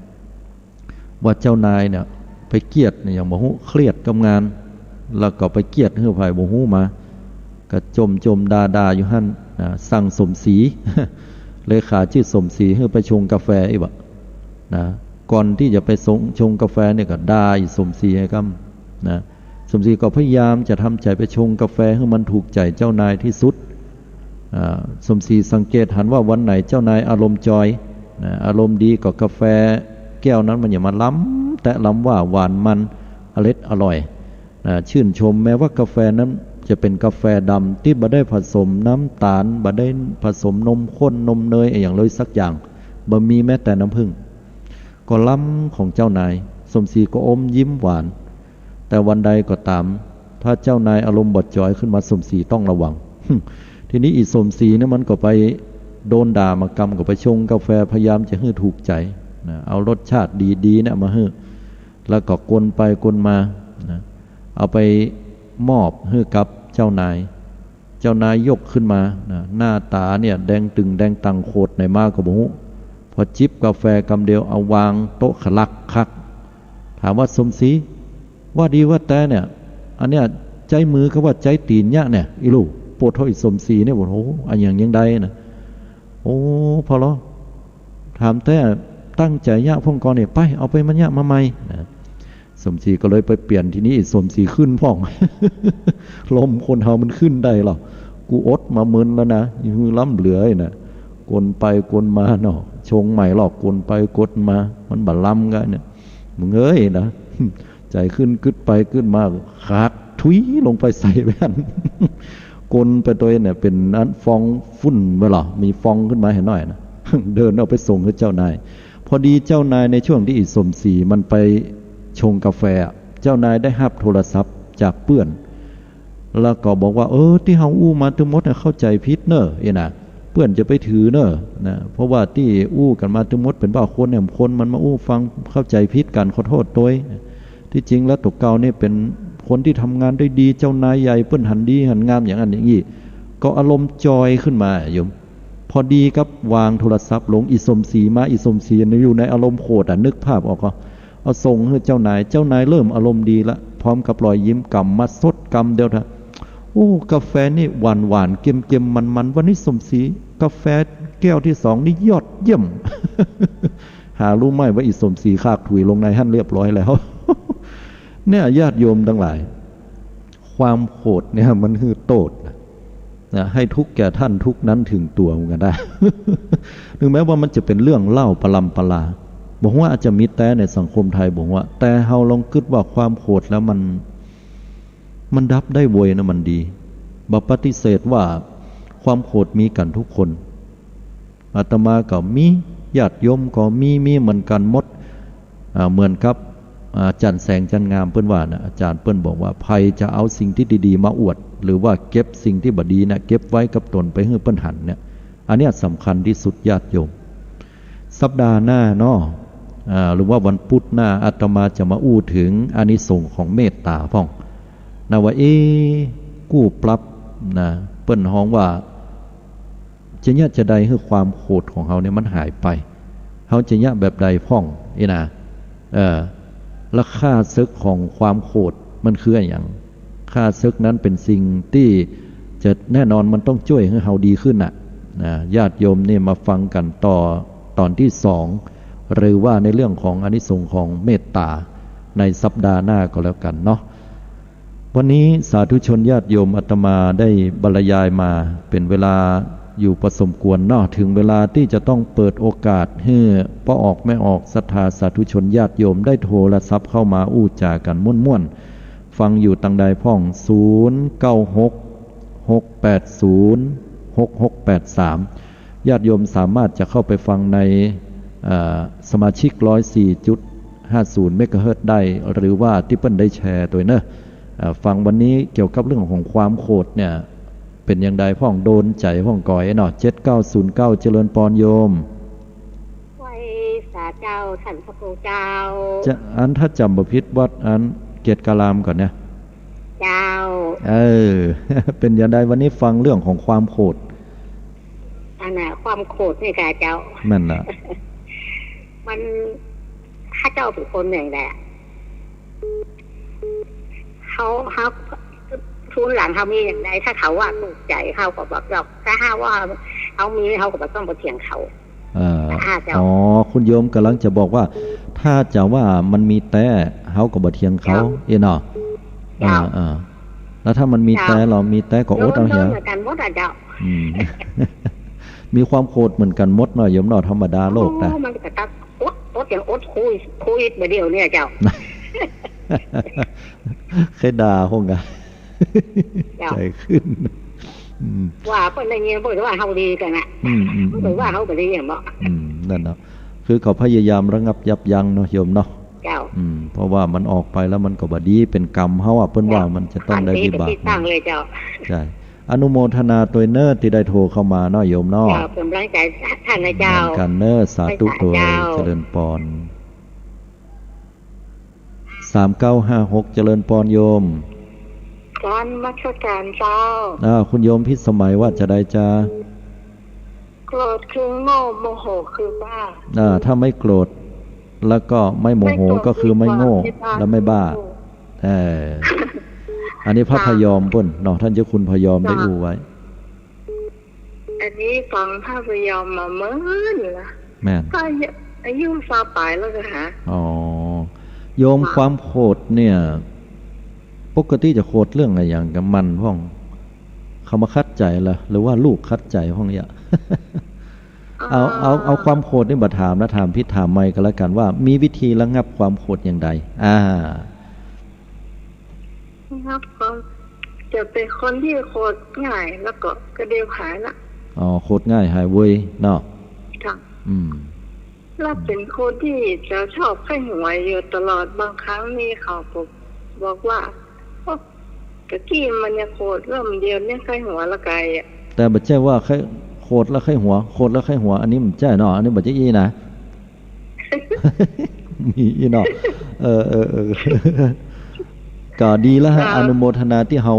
ว่าเจ้านายเนี่ยไปเกลียดเนี่ยอย่างบ่ฮู้เครียดกับงานแล้วก็ไปเกลียดให้ไผบ่ฮู้มาก็จมด่าอยู่หั่นสั่งสมศรี เลขาชื่อสมศรีให้ไปชงกาแฟอีกบ่นะก่อนที่จะไปชงกาแฟเนี่ยก็ด่าอีสมศรีให้กำนะสมศรีก็พยายามจะทำใจไปชงกาแฟให้มันถูกใจเจ้านายที่สุดสมศรีสังเกตหันว่าวันไหนเจ้านายอารมณ์จอยอารมณ์ดีก็กาแฟแก้วนั้นมันอย่ามาล้ำแต่ล้ำว่าหวานมันอร่อยชื่นชมแม้ว่ากาแฟนั้นจะเป็นกาแฟดำที่บ่ได้ผสมน้ำตาลบ่ได้ผสมนมข้นนมเนยอย่างเลยสักอย่างบ่มีแม้แต่น้ำผึ้งก็ล้ำของเจ้านายสมศรีก็อมยิ้มหวานแต่วันใดก็ตามถ้าเจ้านายอารมณ์บดจ่อยขึ้นมาสมศรีต้องระวัง ทีนี้อีสมศรีเนี่ยมันก็ไปโดนด่ามากรรมก็ไปชงกาแฟพยายามจะให้ถูกใจเอารสชาติดีๆเนี่ยมาให้แล้วก็กลไปกลมาเอาไปมอบให้กับเจ้านายยกขึ้นมาหน้าตาเนี่ยแดงตึงแดงตังโคตรในมากก็บ่ฮู้พอจิบกาแฟกำเดียวเอาวางโต๊ะขลักคักถามว่าสมศรีว่าดีว่าแต่เนี่ยอันเนี้ยใจมือเขาว่าใจตีนยะเนี่ยอีลูกปวดท้องสมศรีเนี่ยบอกโอ้อันอย่างยังใดนะโอ้พอแล้วถามแต่ตั้งใจยะพ่องกรเนี่ยไปเอาไปมันยะมาใหม่สมศรีก็เลยไปเปลี่ยนทีนี้สมศรีขึ้นพ่อง ลมคนเฮามันขึ้นได้หรอกูอดมามึนแล้วนะยือล้ำเหลือนะกลไปกลมาเนาะชงใหม่หรอกกลไปกดมามันบัดล้ำกันเนี่ยมึงเอ้ยนะ ใจขึ้นกึดไปกึดมาขาดทุยลงไปใส่แว่น กลไปตัวเนี่ยเป็นอันฟองฝุ่นไปหรอมีฟองขึ้นมาเห็นหน่อยนะ เดินเอาไปส่งให้เจ้านายพอดีเจ้านายในช่วงที่อิสมศรีมันไปชงกาแฟเจ้านายได้รับโทรศัพท์จากเปื้อนแล้วก็บอกว่าที่เฮาอู้มาทั้งหมดเข้าใจผิดเนอะนะเปื้อนจะไปถือเนอะนะเพราะว่าที่อู้กันมาทั้งหมดเป็นว่าคนเนี่ยคนมันมาอู้ฟังเข้าใจผิดกันขอโทษตัวที่จริงแล้วตกเก่านี่เป็นคนที่ทำงานได้ดีเจ้านายใหญ่เปิ้นหันดีหันงามอย่างนั้นอย่างนี้ก็อารมณ์จอยขึ้นมาโยม พอดีกับวางโทรศัพท์ลงอิสมศรีมาอิสมศรีอยู่ในอารมณ์โกรธนึกภาพออกก็เอาส่งให้เจ้านายเริ่มอารมณ์ดีละพร้อมกับรอยยิ้มกำมาสดกำเดียวนะโอ้กาแฟนี่หวานหวานเค็มเค็มมันมันวันนี้สมศรีกาแฟแก้วที่2นี่ยอดเยี่ยม หารู้ไหมว่าอิสมศรีคากถุยลงในหั่นเรียบร้อยแล้ว เนี่ยญาติโยมทั้งหลายความโกรธเนี่ยมันคือโทษนะให้ทุกแก่ท่านทุกนั้นถึงตัวมันก็ได้ ถึงแม้ว่ามันจะเป็นเรื่องเล่าปลำปลาบอกว่าอาจจะมีแต่ในสังคมไทยบอกว่าแต่เฮาลองคิดว่าความโกรธแล้วมันดับได้เวยนะมันดีบ่ปฏิเสธว่าความโกรธมีกันทุกคนอาตมาก็มีญาติโยมก็มีเหมือนกันหมดเหมือนกับอาจารย์แสงจันงามเปิ้นว่านะอาจารย์เปิ้นบอกว่าภัยจะเอาสิ่งที่ดีๆมาอวดหรือว่าเก็บสิ่งที่บดีนะเก็บไว้กับตนไปให้เปิ้นหันเนี่ยอันนี้สำคัญที่สุดญาติโยมสัปดาห์หน้าเนาะหรือว่าวันพุธหน้าอาตมาจะมาอู้ถึงอานิสงส์ของเมตตาพ่องนะว่ากู้ปรับนะเปิ้นฮ้องว่าจะเนี่ยจะใดให้ความโกรธของเฮาเนี่ยมันหายไปเฮาจะเนี่ยแบบใดพ่องนะและค่าศึกของความโกรธมันคืออย่างค่าศึกนั้นเป็นสิ่งที่จะแน่นอนมันต้องช่วยให้เฮาดีขึ้นนะญาติโยมเนี่ยมาฟังกันต่อตอนที่2หรือว่าในเรื่องของอานิสงส์ของเมตตาในสัปดาห์หน้าก็แล้วกันเนาะวันนี้สาธุชนญาติโยมอาตมาได้บรรยายมาเป็นเวลาอยู่ประสมควรเนาะถึงเวลาที่จะต้องเปิดโอกาสให้ป้อออกไม่ออกศรัทธาสาธุชนญาติโยมได้โทรศัพท์เข้ามาอู้จากันม่วนๆฟังอยู่ตังใดพ่อง0966806683ญาติโยมสามารถจะเข้าไปฟังในสมาชิก 104.50 เมกะเฮิรตซ์ได้หรือว่าที่เปิ้นได้แชร์ตัวเนอะฟังวันนี้เกี่ยวกับเรื่องของความโกรธเนี่ยเป็นอย่างใดพ่องโดนใจพ่องก่อยเนาะ7909เจริญปอนโยมไว้สาเจ้าท่านพระครูเจ้าจะอันถ้าจำบ่ผิดวัดอันเกียรติกาลามก่อนเนี่ยเจ้าเป็นอย่างใดวันนี้ฟังเรื่องของความโกรธอันน่ะความโกรธนี่ค่ะเจ้าแม่นล่ะมันถ้าเจ้าเป็นคนอย่างใดเขาทุนหลังเขามีอย่างไรถ้าเขาว่าถูกใจเขาก็บอกดอกถ้าว่าเขามีเขาก็ต้องไปเถียงเขาอ๋อคุณโยมกำลังจะบอกว่าถ้าจะว่ามันมีแต่เขาก็บ่เถียงเขาเนาะแล้วถ้ามันมีแต่เรามีแต่ก็อดเอาเหี้ยเหมือนกันหมดเจ้ามีความโกรธเหมือนกันหมดเนาะโยมเนาะธรรมดาโลกนะมันก็ตัดอดอย่างอดคุยเดี๋ยวเนี่ยเจ้าเคยด่าห้องกันใจขึ้นว่าเพิ่นได้ยินเพิ่นว่าเฮาดีกันน่ะเพิ่นว่าเฮาบ่ดีอย่างบ่นั่นเนาะคือเขาพยายามระงับยับยั้งเนาะโยมเนาะเจ้าเพราะว่ามันออกไปแล้วมันก็บ่ดีเป็นกรรมเฮาเพิ่นว่ามันจะต้องได้วิบากตั้งเลยเจ้าใช่อนุโมทนาตัวเนอร์ที่ได้โทรเข้ามาเนาะโยมเนาะเป็นกำลังใจท่านนะเจ้ากันเนอร์สาธุโตเจริญปอน3956เจริญปอนโยมการมัชการเจ้าคุณโยมพิสมัยว่าจะได้จะโกรธคือโง่โมโหคือบ้าถ้าไม่โกรธแล้วก็ไม่โมโหก็คือไม่โง่และไม่บ้าอันนี้พระพยอมป่นเนาะท่านเจ้าคุณพยอมได้อู้ไว้อันนี้ฟังพระพยอมมาเมื่อนี่ละแม่นก็อายุซาปลายแล้วก็หาโยมความโกรธเนี่ยปกติจะโกรธเรื่องอะไรอย่างกับมันพ่องเขามาคัดใจล่ะหรือว่าลูกคัดใจพ่องเนี่ยเอาความโกรธนี่มาถามนะถามพิถามไม่ก็แล้วกันว่ามีวิธีระงับความโกรธอย่างไรครับจะเป็นคนที่โกรธง่ายแล้วก็กระเดียวหายละโกรธง่ายหายเว้ยเนาะค่ะแล้วเป็นคนที่จะชอบให้หวยอยู่ตลอดบางครั้งนี่เขาบอกว่าตะกี้มันยังโคตรเริ่มเดียวเนี่ยไข้หัวละไกอ่ะแต่บัดใช่ว่าไข้โคตรแล้วไข้หัวโคตรแล้วไข้หัวอันนี้มันใช่เนาะอันนี้บัดจะอีนะมีอีเนาะก็ดีแล้วฮะอนุโมทนาที่เฮา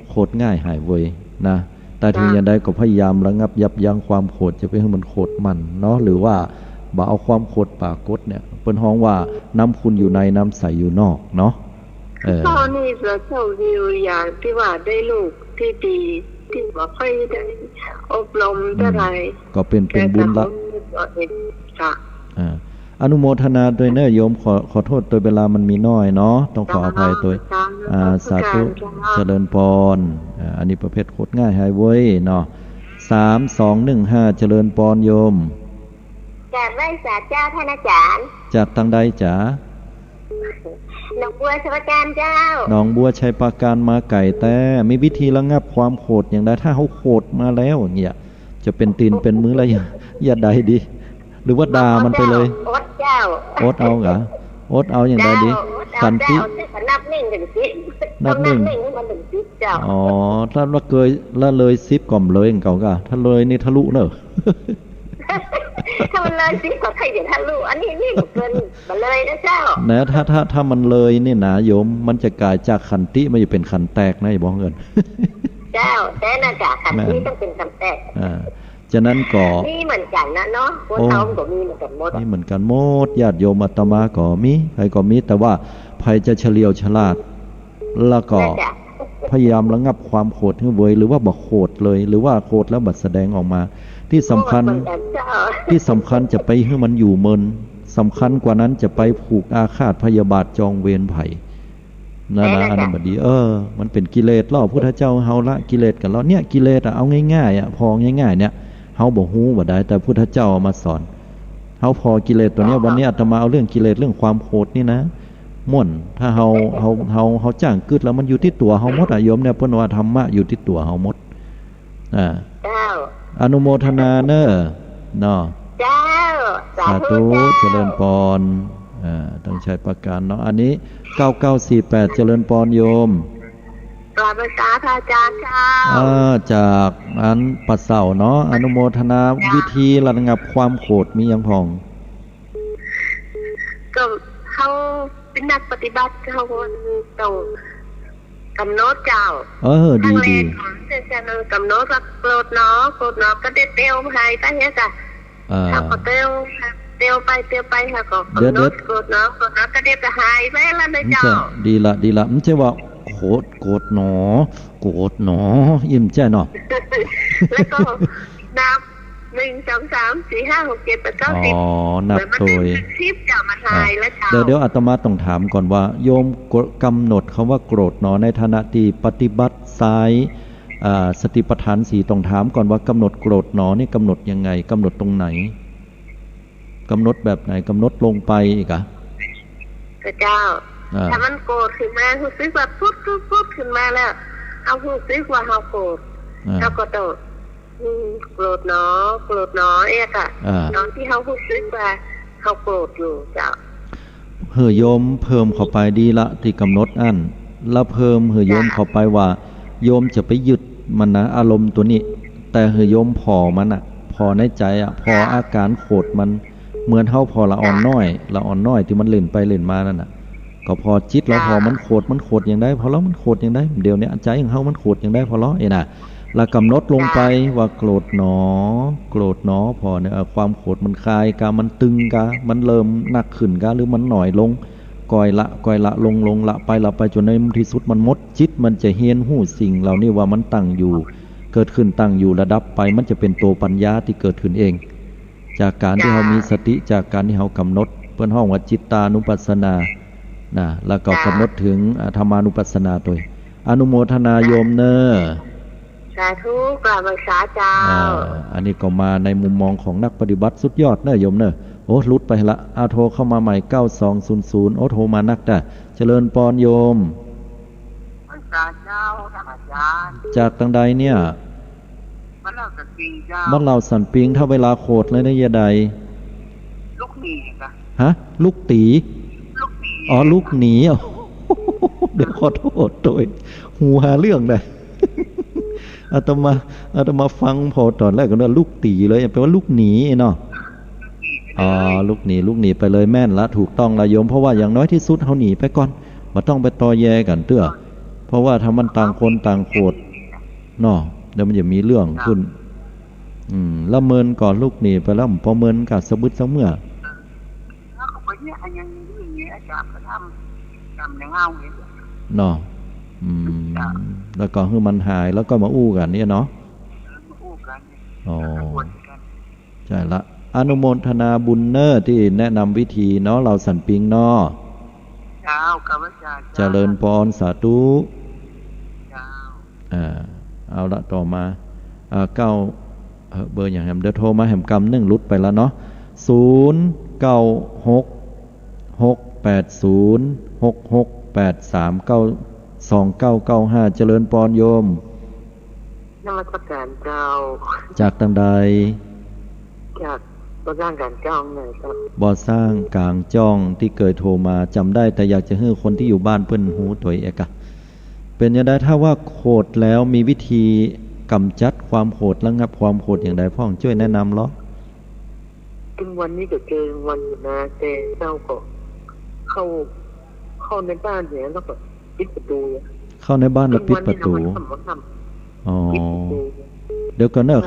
โคตรง่ายหายเว้ยนะ แต่ถึงอย่างใดก็พยายามระงับยับยั้งความโกรธจะไปให้มันโกรธมันเนาะหรือว่าบ่เอาความโกรธปรากฏเนี่ยเปิ้นฮ้องว่าน้ำคุณอยู่ในน้ำใสอยู่นอกเนาะพ่อนี่จะโชคดีอย่างที่ว่าได้ลูกที่ดีที่บ่ค่อยได้อบรมเท่าไหร่ก็เป็นบุญละอนุโมทนาโดยเนโยมขอโทษโดยเวลามันมีน้อยเนาะต้องขออภัยโดยสาธุเจริญพรอันนี้ประเภทโคตรง่ายหายเว้ยเนาะ3215เจริญพรโยมจากไร่สาเจ้าท่านอาจารย์จากทางใดจ๋าหนองบัวชัยปราการเจ้าหนองบัวชัยปราการมาไก่แต่มีวิธีระงับความโกรธอย่างใดถ้าเขาโกรธมาแล้วเนี่ยจะเป็นตีนเป็นมืออะไรอย่าใดดีหรือว่าด่ามันไปเลยอดเจ้าอดเอาเหรออดเอาอย่างใดดีสันตินับหนึ่งถึงสิบนับหนึ่งมันถึงสิบเจ้าอ๋อถ้าว่าเกยละเลย10ก่อมเลยอย่างเก่าก็ถ้าเลยนี่ทะลุเนอะถ้ามันเลย10ก็ไทยเดี๋ยวทะลุอันนี้เกินมาเลยนะเจ้านะถ้ามันเลยนี่นะโยมมันจะกลายจากขันติมันจะเป็นขันแตกนะอย่าบอกเงินเจ้าแต่น่าจะขันติต้องเป็นขันแตกฉะนั้นก็นี่เหมือนกันนะเนาะพวกเราก็มีเหมือนกันหมดนี่เหมือนกันหมดญาติโยมอาตมาก็มีใครก็มีแต่ว่าใครจะเฉลียวฉลาดแล้วก็พยายามระงับความโกรธให้ไว้หรือว่าบ่โกรธเลยหรือว่าโกรธแล้วบัดแสดงออกมาที่สำคัญจะไปให้มันอยู่เมินสำคัญกว่านั้นจะไปผูกอาฆาตพยาบาทจองเวรไผ่นะอันนั้นบัดดีมันเป็นกิเลสล่อพุทธเจ้าเฮาละกิเลสกันแล้วเนี่ยกิเลสเอาง่ายๆพอง่ายๆเนี่ยเฮาบ่ฮู้บ่ได้แต่พุทธเจ้ามาสอนเฮาพอกิเลสตัวนี้วันนี้อาตมาเอาเรื่องกิเลสเรื่องความโกรธนี่นะม่วนถ้าเฮาจ้างกึดแล้วมันอยู่ที่ตัวเฮาหมดโยมเนี่ยเพิ่นว่าธรรมะอยู่ที่ตัวเฮาหมดอนุโมทนาเนอะเนาะเจ้าสาธุเจริญพรต้องใช้ประการเนาะอันนี้9948เจริญพรโยมกราบพระอาจารย์ค่ะจากอันปัสเสาเนาะอนุโมทนาวิธีระงับความโกรธมีอย่างพองก็เขาเป็นนักปฏิบัติเขาต้องกำหนดเจ้าดีจะกำหนดว่าโกรธเนาะก็ได้เตียวไปไปเนี่ยจ้ะเขาก็เตียวไปค่ะก็กำหนดโกรธเนาะก็ได้ไปหายไปแล้วนะเจ้าดีละมันจะว่าโกรธหนอยิ้มแจ้เนาะแล้วก็นับ1 2 3 4 5 6 7 8 9 10นับโดย10จะมาทายแล้วเจ้าเดี๋ยวอาตมาต้องถามก่อนว่าโยมกำหนดคำว่าโกรธหนอในฐานะที่ปฏิบัติสายสติปัฏฐาน4ต้องถามก่อนว่ากำหนดโกรธหนอนี่กำหนดยังไงกำหนดตรงไหนกำหนดแบบไหนกำหนดลงไปอีกเจ้าถ้ามันโกรธขึ้นมารู้สึกว่าปุ๊บขึ้นมาแล้วเอารู้สึกว่าเฮาโกรธเราก็ต้องโกรธเนาะเอ๊ะค่ะตอนที่เฮารู้สึกว่าเฮาโกรธอยู่เจ้าโยมเพิ่มเข้าไปดีละที่กำหนดอันแล้วเพิ่มโยมเข้าไปว่าโยมจะไปยึดมันนะอารมณ์ตัวนี้แต่โยมพอมันพอในใจพออาการโกรธมันเหมือนเฮาพอละอ่อนน้อยที่มันเล่นไปเล่นมานั่นน่ะก็พอจิตเราพอมันโกรธอย่างได้พอแล้วมันโกรธอย่างได้เดี๋ยวนี้ใจของเฮามันโกรธอย่างได้พอแล้วน่ะแล้วกำหนดลงไปว่าโกรธหนอพอเนี่ยความโกรธมันคลายกะมันตึงกะมันเริ่มหนักขึ้นกะหรือมันหน่อยลงก่อยละลงละไปจนในที่สุดมันหมดจิตมันจะเห็นหู้สิ่งเหล่านี้ว่ามันตั้งอยู่เกิดขึ้นตั้งอยู่ระดับไปมันจะเป็นตัวปัญญาที่เกิดขึ้นเองจากการที่เรามีสติจากการที่เรากำหนดเพิ่นห้องว่าจิตตานุปัสสนาแล้วก็กำหนดถึงธรรมานุปัสสนาตัวอนุโมทนาโยมเนอสาธุกราบบังสาเจ้าอันนี้ก็มาในมุมมองของนักปฏิบัติสุดยอดเนอโยมเนอโอ้ลุดไปละโทรเข้ามาใหม่9200โอ้โทรมานักเจริญพรโยมจากทางใดเนี่ยบ้านเราสันปิงเจ้าบ้านเราสันปิงถ้าเวลาโคตรเลยนะยาใดลูกหนีค่ะลูกตีลูกหนีเดี๋ยวขอโทษโดยหูหาเรื่องเลยอาตมาฟังพอตอนแรกก็ว่าลูกตีเลยแปลว่าลูกหนีเนาะลูกหนีไปเลยแม่นละถูกต้องละโยมเพราะว่าอย่างน้อยที่สุดเขาหนีไปก่อนบ่ต้องไปตอแยกันเตื้อเพราะว่าถ้ามันต่างคนต่างโกรธเนาะ เดี๋ยวมันจะมีเรื่องขึ้นแล้วเมินก่อนลูกหนีไปแล้วพอเมินกัดสะบึดสะเมื่อแล้วเขาไปเนี่ยยังอย่างเงี้ยอาจารย์ก็ทำในเงาอย่างเงี้ยเนาะแล้วก็คือมันหายแล้วก็มาอู้กันเนี่ยเนาะมาอู้กันอ๋อใช่ละอนุโมทนาบุญเนอร์ที่แนะนำวิธีเนาะเราสันปิงเนาะเจ้ากับอาจารย์เจริญพรสาธุเจ้าเอาละต่อมาเก้าเบอร์อย่างแหมเดี๋ยวโทรมาแหมกำ1ลุดไปแล้วเนาะ0966680668392995เจริญพรโยมนมัสการเจ้าจากตังใดจากบ่สร้างการจ้องเลยครับบ่สร้างกลางจ้องที่เคยโทรมาจำได้แต่อยากจะให้คนที่อยู่บ้านเพิ่นหูตัวเอกะเป็นยังไงถ้าว่าโคตรแล้วมีวิธีกำจัดความโหดระงับความโหดอย่างไรพ่องช่วยแนะนำหรอถึงวันนี้ก็เจอวันอยู่นะแต่เจ้าก็เข้าในบ้านเนี่ยแล้วก็ปิดประตูเข้าในบ้านแล้วปิดประตูอ๋อเดี๋ยวก่อนเนอะ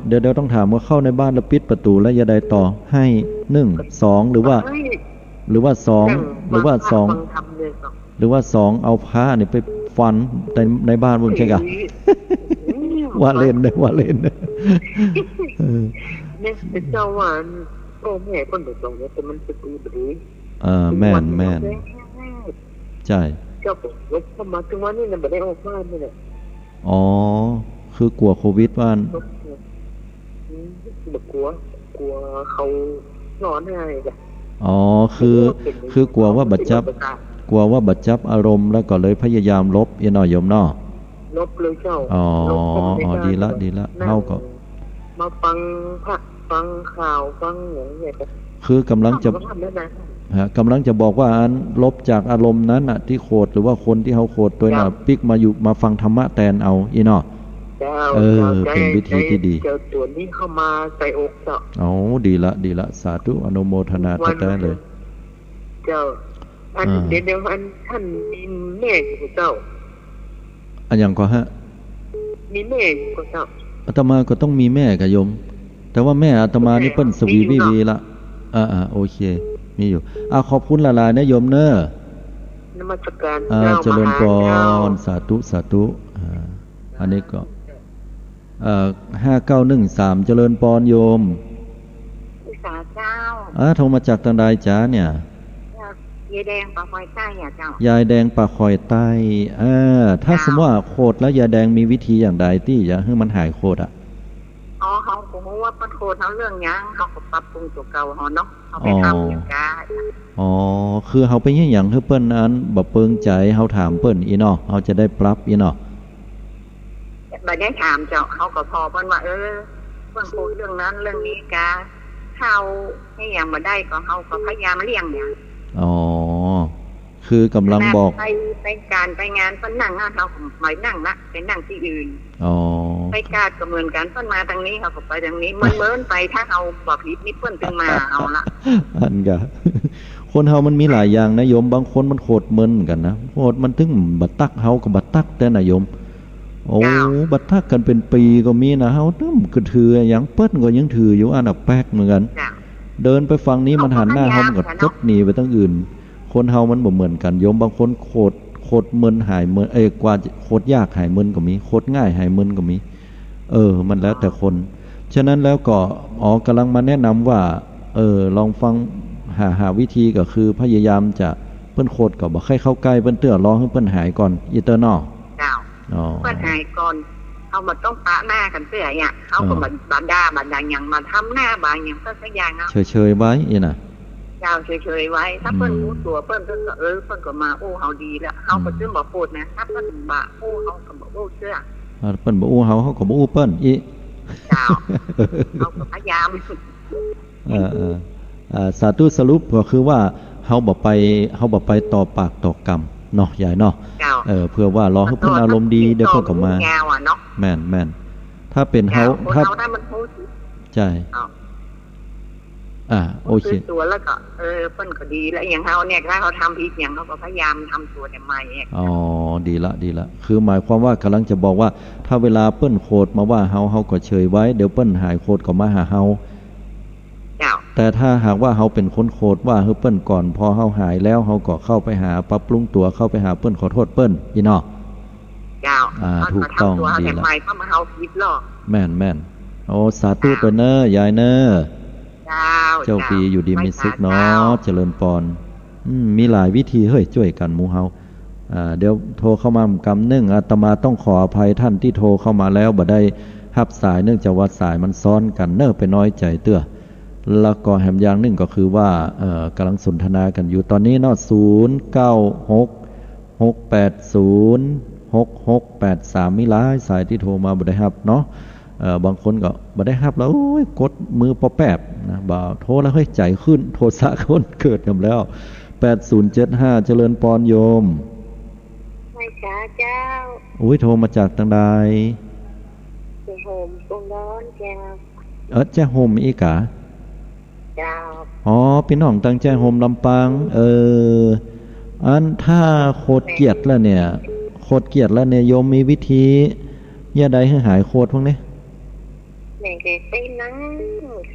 เดี๋ยวต้องถามว่าเข้าในบ้านแล้วปิดประตูแล้วจะได้ต่อให้1 2หรือว่า2หรือว่า2เอาผ้าเนี่ยไปฟันในบ้านมึงใช่กะว่าเล่นเนี่ยเป็นเจ้าหวานโอ้แม่คนเด็กตรงนี้แต่มันจะตีบดีแม่นใช่เจ้าผมพอมาถึงวันนี้เนี่ยไม่ได้ออกบ้านเลยอ๋อคือกลัวโควิดว่านกลัวเขานอนให้จ้ะอ๋อคือกลัวว่าบัดจับอารมณ์แล้วก็เลยพยายามลบอย่าหน่อยโยมเนาะลบเลยเจ้าอ๋อดีละเฮาก็มาฟังข่าวฟังอย่างเงี้ยคือกำลังจะบอกว่าอันลบจากอารมณ์นั้นน่ะที่โคตรหรือว่าคนที่เฮาโคตรตัวน่ะปิกมาอยู่มาฟังธรรมะแทนเอาอีเนาะเป็นวิธีที่ดีเจ้าตัวนี้เข้ามาใส่อกเจ้าอ๋อดีละสาธุอนุโมทนาแท้ๆเลยเจ้าอันเดี๋ยวอันท่านมีแม่อยู่เจ้าอันอย่างก็ฮะมีแม่อยู่เจ้าอาตมาก็ต้องมีแม่กับโยมแต่ว่าแม่อาตมานี่เปิ้นสวีละโอเคมีอยู่ขอบคุณหลายๆนะโยมเนอะนมัสการเจริญพรสาธุอันนี้ก็5913เจริญพรโยมสาเจ้าโทรมาจากทางใดจ้าเนี่ยยายแดงปากคอยใต้เจ้ายายแดงปากคอยใต้ถ้าสมมติว่าโคตรแล้วยายแดงมีวิธีอย่างใดที่จะให้มันหายโคตรเขาคงว่าปัดโคตรเขาเรื่องยังเขาก็ปรับปรุงตัวเก่าเขาเนาะเขาไปทำอย่างก้คือเขาไปอย่างเปิ้นนั้นบ่เปิงใจเขาถามเปิ้นอีเนาะเขาจะได้ปรับอีเนาะแบบนี้ถามเจ้าเขาก็พอเปิ้นว่าเพิ่นพูดเรื่องนั้นเรื่องนี้กาเขาให้อย่างมาได้ก็เขาก็พยายามเลี่ยงเนี่ยคือกำลังบอกไปการไปงานเพิ่นนั่งเขาไม่นั่งนะไปนั่งที่อื่นไปการก็เหมือนกันเพิ่นมาทางนี้เขาก็ไปทางนี้เหมือนไปถ้าเขาบอกผิดนี่เพิ่นถึงมาเอาละอันกะคนเฮามันมีหลายอย่างนะโยมบางคนมันโคตรเมินกันนะโคตรมันถึงบัดตักเฮากับบัดตักแต่นะโยมบัดตักกันเป็นปีก็มีนะเฮาตึ้มก็ถืออย่างเปิ้นก็ยังถืออยู่อันดับแป๊กเหมือนกันเดินไปฝั่งนี้มันหันหน้าเฮาก็จดหนีไปทางอื่นคนเฮามันบ่เหมือนกันโยมบางคนโคตรเมินหายเมินกว่าโคตรยากหายเมินก็มีโคตรง่ายหายเมินก็มีมันแล้วแต่คนฉะนั้นแล้วก็กำลังมาแนะนำว่าลองฟังหาวิธีก็คือพยายามจะเปิ้นโคตรก็บ่ให้เข้าใกล้เปิ้นเตื้อรอให้เปิ้นหายก่อนอีเตอร์นอเปิ้นหายก่อนเขาบ่ต้องปะหน้ากันเตื้อเนี่ยเขาก็มาบาดาอย่างมาทำหน้าบางอย่างก็สักอย่างเนาะเฉยๆไว้อีน่ะเจ้าเฉยๆไว้ถ้าเปิ้นรู้ตัวเปิ้นก็เปิ้นก็มาเฮาดีแล้วเฮาก็จึงบ่พูดนะถ้าเปิ้นบ่เฮาก็บ่เชื่อเปิ้นบ่เฮาก็บ่เปิ้นอีเจ้าเฮาก็พยายามสาธุสรุปก็คือว่าเฮาบ่ไปต่อปากต่อกรรมเนาะยายเนาะเพื่อว่ารอให้เพิ่นอารมณ์ดีเดี๋ยวเพิ่นก็มาแม่นถ้าเป็นเฮาถ้าใช่ โอเคตัวแล้วก็เปิ้นก็ดีแล้วอย่างเขาเนี่ยถ้าเขาทำผิดอย่างเขาก็พยายามทำตัวเนี่ยใหม่อ๋อดีละคือหมายความว่ากำลังจะบอกว่าถ้าเวลาเปิ้นโคดมาว่าเฮาก็เฉยไว้เดี๋ยวเปิ้นหายโคดก็มาหาเฮาแต่ถ้าหากว่าเฮาเป็นคนโคดว่าเฮาเปิ้นก่อนพอเฮาหายแล้วเฮาก็เข้าไปหาปรับปรุงตัวเข้าไปหาเปิ้นขอโทษเปิ้นอีเนาะถูกต้องดีละเข้ามาเฮาผิดหรอกแม่นโอ้สาธุไปเนอะยายเนอะเจ้าปีอยู่ดีมีสุขเนาะเจริญปอนมีหลายวิธีเฮ้ยช่วยกันหมู่เฮาเดี๋ยวโทรเข้ามากำหนึ่งอาตมาต้องขออภัยท่านที่โทรเข้ามาแล้วบ่ได้รับสายเนื่องจากว่าสายมันซ้อนกันเนอะไปน้อยใจเตื้อแล้วก็แหมอย่างหนึ่งก็คือว่ากำลังสนทนากันอยู่ตอนนี้เนาะ0966806683มีหลายสายที่โทรมาบ่ได้รับเนาะบางคนก็บ่ได้รับแล้วกดมือปอแป๊บนะบ่โทรแล้วเฮ้ยใจขึ้นโทรสะคนเกิดกันแล้ว8075เจริญปอนโยมไม่ช้าเจ้าโทรมาจากทางใดจะโฮมกงร้อนเจ้าแจ้โฮมอีกะเจ้าพี่น้องตั้งแจ้โฮมลำปางอันถ้าโคตรเกียดแล้วเนี่ยโยมมีวิธีอย่าใดให้หายโคตรพวกนี้แม่ก็ไปนั่ง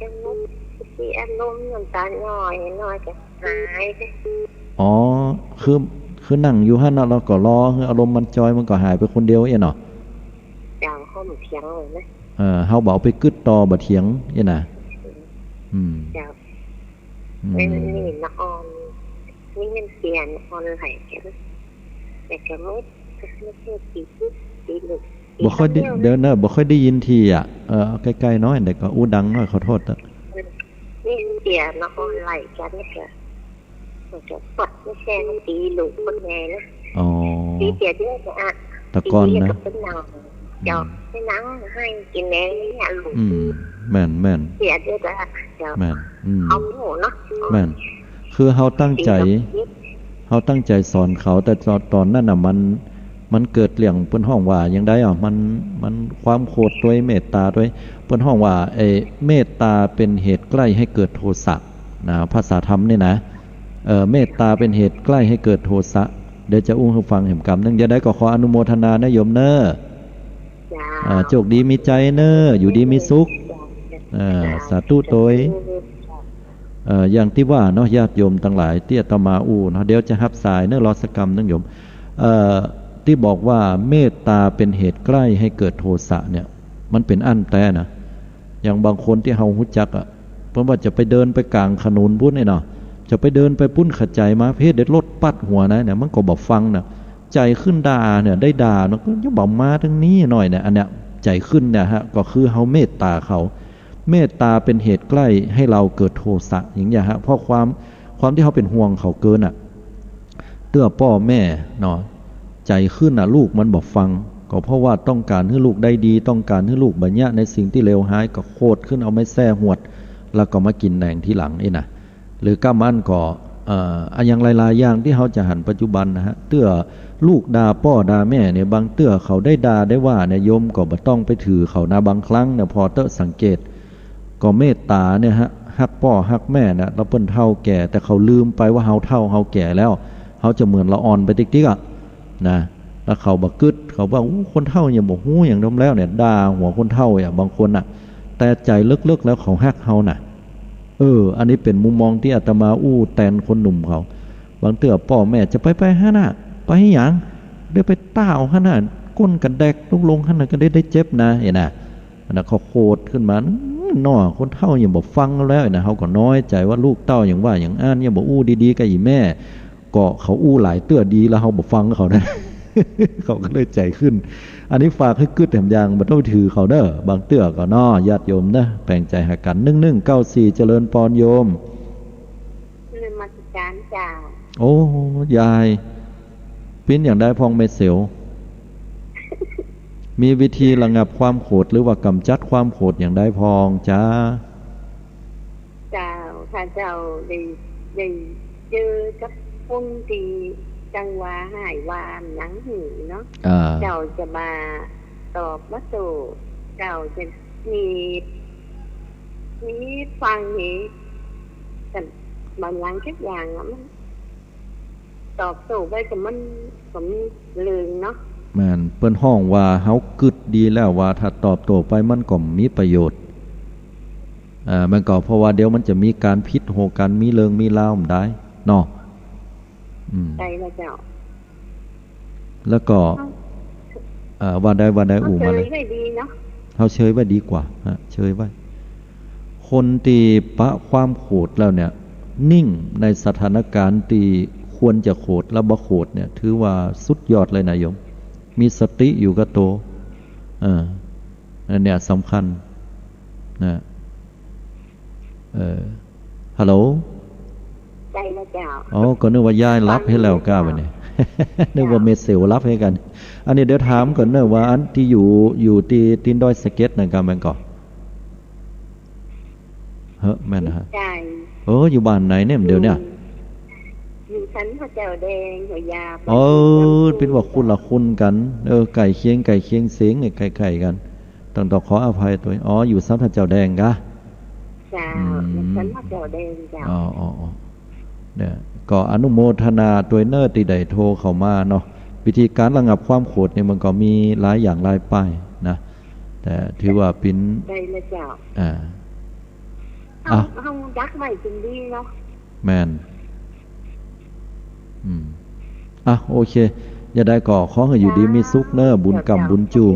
สงบที่อารมณ์น้ำตาหน่อยก็หายคือนั่งอยู่หั่นน่ะเราก็รอให้อารมณ์มันจอยมันก็หายไปคนเดียวเนาะเจ้าเฮาเถียงเลยนะเฮาบ่เอาไปกึดต่อบ่เถียงน่ะเจ้านี่นะออนนี่เงินเสียนออนไหลกันแต่ก็ไม่ตีลูกบ่ค่อยเดี๋ยวนะบ่ค่อยได้ยินทีใกล้ๆน้อยแต่ก็อู้ดังน้อยขอโทษนี่เสียนออนไหลกันนี่ก็มันจะปัดไม่แช่มันตีลูกคนแม่นะตีเสียด้วยจะตะกอนนะเป็นหนังเจ้าให้หนังให้กินแม่เนี่ยลูกแม่นเสียด้วยจะเจ้าแม่นเอาโหเนาะแม่นคือเฮาตั้งใจสอนเขาแต่ตอนนั้นน่ะมันเกิดเรื่องเปิ้นห้องว่าอย่างใดมันความโคตรด้วยเมตตาด้วยเปิ้นห้องว่าเมตตาเป็นเหตุใกล้ให้เกิดโทสะนะภาษาธรรมนี่นะเมตตาเป็นเหตุใกล้ให้เกิดโทสะเดี๋ยวจะอุ้มให้ฟังแห่งกรรมนึงจะได้ก็ขออนุโมทนานะโยมเน้อโชคดีมีใจเน้ออยู่ดีมีสุขสาธุโตยอย่างที่ว่าเนาะญาติโยมทั้งหลายที่อาตมาเนาะเดี๋ยวจะรับสายเน้อรอสักกรรมนึงโยมที่บอกว่าเมตตาเป็นเหตุใกล้ให้เกิดโทสะเนี่ยมันเป็นอันแต่นะอย่างบางคนที่เฮาฮู้จักเพราะว่าจะไปเดินไปกลางถนนพุ่นเนาะจะไปเดินไปปุ้นขัดใจมาเพศเด็ดรถปัดหัวนะเนี่ยมันก็บอกฟังนะใจขึ้นด่าเนี่ยได้ด่าเนาะก็ยังบอกมาทั้งนี้หน่อยเนี่ยอันเนี้ยใจขึ้นเนี่ยฮะก็คือเฮาเมตตาเขาเมตตาเป็นเหตุใกล้ให้เราเกิดโทสะอย่างเงี้ยฮะเพราะความที่เขาเป็นห่วงเขาเกินเตื้อพ่อแม่เนาะใจขึ้นลูกมันบอกฟังก็เพราะว่าต้องการให้ลูกได้ดีต้องการให้ลูกบัญญัติในสิ่งที่เลวร้ายก็โคตรขึ้นเอาไม้แส้หวดแล้วก็มากินแหน่งที่หลังนะหรือก้ามันก็อย่างหลายๆอย่างที่เขาจะหันปัจจุบันนะฮะเตื้อลูกด่าพ่อด่าแม่เนี่ยบางเตื้อเขาได้ด่าได้ว่าเนี่ยโยมก็บ่ต้องไปถือเขานะบางครั้งเนี่ยพอเตอะสังเกตก็เมตตาเนี่ยฮะฮักพ่อฮักแม่นะเราเปิ้นเฒ่าแก่แต่เขาลืมไปว่าเฮาเฒ่าเฮาแก่แล้วเขาจะเหมือนละอ่อนไปติ๊กๆนะแล้วเขาบักกึดเขาว่าคนเฒ่าอย่าบอกฮู้อย่างนั้นแล้วเนี่ยด่าหัวคนเฒ่าบางคนแต่ใจลึกๆแล้วเขาฮักเฮาอันนี้เป็นมุมมองที่อาตมาแตนคนหนุ่มเขาบางเตื้อพ่อแม่จะไปฮะน่ะไปให้หยังเดี๋ยวไปต้าวฮะน่ะก้นกันแดกลุกลงฮะน่ะก็ได้เจ็บนะเห็นน่ะนะเขาโคตรขึ้นมาน้อคนเฒ่าอย่างบอกฟังแล้วนะเขาก็น้อยใจว่าลูกเต้าอย่างว่าอย่างอ่านอย่างบอกดีๆกับอีแม่ก็เขาหลายเตื้อดีแล้วเขาบอกฟังเขานะ เขาก็เลยใจขึ้นอันนี้ฝากให้กึดแถมยางมันต้องถือเขาเด้อบางเตื้อก็น้อญาติโยมนะแปลงใจหากัน1194เจริญปอนโยมมาจานจ่าโอ้ยายปิ้นอย่างได้พองเมเสียวมีวิธีระงับความโกรธหรือว่ากำจัดความโกรธอย่างได้พองจ้าถ้าเจ้าได้เจอกับคนที่จังหวะหายวานหนังหือเนาะเจ้าจะมาตอบมาสู่เจ้าจะมีฟังนี้ แต่บางอย่างทุกอย่างอะมันตอบโต้ไปแต่มันผมลืมเนาะแม่นเปิ้นห้องว่าเฮากึดดีแล้วว่าถ้าตอบโต้ไปมันก็มีประโยชน์มันก็เพราะว่าเดี๋ยวมันจะมีการพิษโหกันมีเริงมีราวมได้เนาะใจละเจ้าแล้วก็ว่าได้อู่มาเลยเฮาเฉยไว้ดีกว่าฮะเฉยไว้คนที่ปะความโกรธแล้วเนี่ยนิ่งในสถานการณ์ที่ควรจะโกรธแล้วบ่โกรธเนี่ยถือว่าสุดยอดเลยนะโยมมีสติอยู่กับตัวอันเนี้ยสำคัญนะฮัลโหลใจละเจ้าอ๋อก็นึกว่าย้ายรับให้แล้วก้าวไปเนี่ยนึกว่าเมสเซลรับให้กันอันนี้เดี๋ยวถามก่อนเนอะว่าอันที่อยู่ที่ตีนดอยสะเก็ดนั่นกันแม่นก่อนเฮ้แม่นนะฮะอยู่บ้านไหนเนี่ยเดี๋ยวเนี่ยอยู่ชั้นพระเจ้าแดงหัวยาเป็นว่าคุณละคุณกันไก่เคียงเสียงไก่กันต้องขออภัยตัวอยู่ซ้ำพระเจ้าแดงกะจ้าชั้นพระเจ้าแดงจ้าเนี่ยก็อนุโมทนาตัวเนอร์ตีใดโทรเข้ามาเนาะวิธีการระงับความโกรธเนี่ยมันก็มีหลายอย่างหลายป้ายนะแต่ถือว่าเป็นได้ละเจ้าเฮาดักไว้จริงดีเนาะแม่นโอเคอย่าได้ก่อขอให้อยู่ดีมีสุขเนอบุญกรรมบุญจู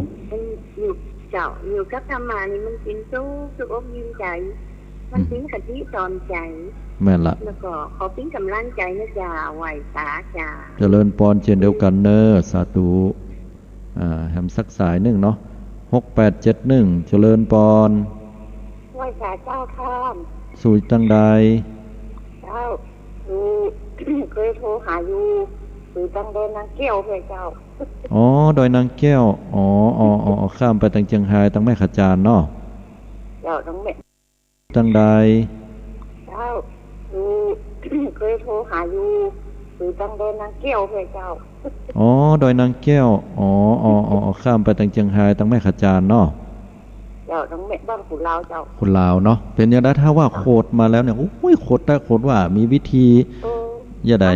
อยู่กับธรรมานี่มันเป็นสุขอกยิ้มใจมันเป็นกะทิตอนใจแม่นละแล้วก็ขอเป็นกำลังใจนะจ๊ะไหวตาจ้าเจริญพรเช่นเดียวกันเนอสาธุแหมสักสายนึงเนาะ6871เจริญพรไหวตาเจ้าท่านสู่ตั้งใดเจ้าเคยโทรหาอยู่สู่ตั้งดอยนางแก้วเพื่อเจ้าดอยนางแก้วข้ามไปตั้งเชียงรายตั้งแม่ขจารเนาะเจ้าตั้งแม่ตั้งใดเจ้าเคยโทรหาอยู่สู่ตั้งดอยนางแก้วเพื่อเจ้าดอยนางแก้วข้ามไปตั้งเชียงรายตั้งแม่ขจารเนาะเจ้าตั้งแม่บ้านขุนลาวเจ้าขุนลาวเนาะเป็นอย่างนั้นถ้าว่าโคดมาแล้วเนี่ยโอ้ยโคดแต่โคดว่ามีวิธีอย่าใด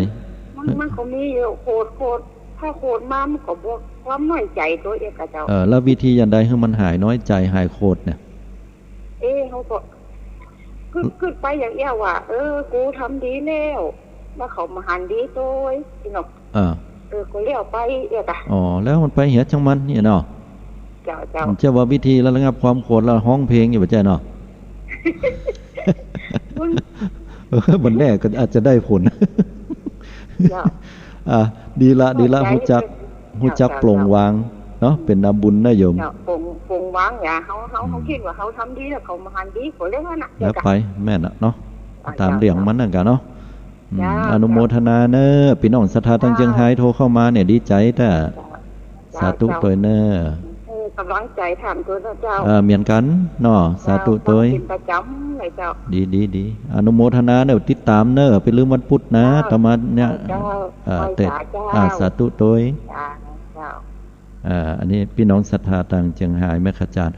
มันก็มีโคดถ้าโคดมามันก็บอกความน้อยใจตัวเองกับเจ้าแล้ววิธีอย่างใดให้มันหายน้อยใจหายโคดเนี่ยเขาก็ขึ้นไปอย่างเอี้ยว่ากูทำดีแล้วแล้วเขามาหันดีตัวพี่น้องกูเลี้ยวไปแล้วมันไปเหี้ยจังมันเนี่ยเนาะเจ้ามันจะว่าวิธีระงับความโกรธแล้วห้องเพลงอยู่ป่ะเจ้าเนาะมันแน่ก็อาจจะได้ผลดีละหูจักปลงวางเนาะเป็นนาบุญนะโยมปลงวางอย่าเขาคิดว่าเขาทำดีแล้วเขามาหันดีเขาเรียกว่าน่ะแล้วไปแม่น่ะเนาะตามเรื่องมันนั่นกันเนาะอนุโมทนาเนอพี่น้องศรัทธาทางเชียงรายโทรเข้ามาเนี่ยดีใจแต่สาธุตัวเนอกำลังใจถามตัวเจ้าเหมือนกันเนาะสาธุตัวประจำเลยเจ้าดีอนุโมทนาเนี่ยติดตามเนอไปลืมวันพุธนะธรรมะเนี่ยเตะสาธุตัวอันนี้พี่น้องศรัทธาต่างเชียงรายแม่ขจาร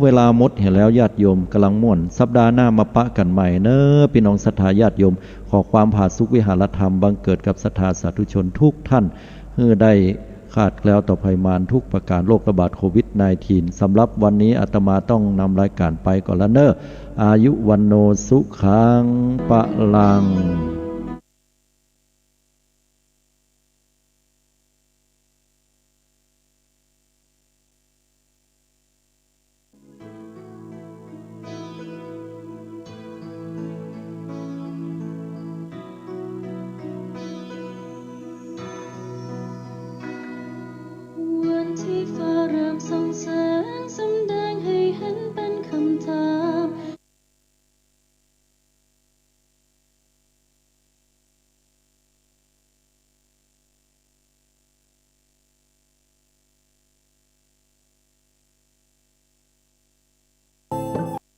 เวลาหมดเห็นแล้วญาติโยมกำลังม่วนสัปดาห์หน้ามาปะกันใหม่เนอพี่น้องศรัทธาญาติโยมขอความผาสุกวิหารธรรมบังเกิดกับศรัทธาสาธุชนทุกท่านเพื่อได้ขาดแคล้วต่อภัยมารทุกประการโรคระบาดโควิด -19 สำหรับวันนี้อาตมาต้องนำรายการไปก่อนละเนออายุวันโนสุขังปะลัง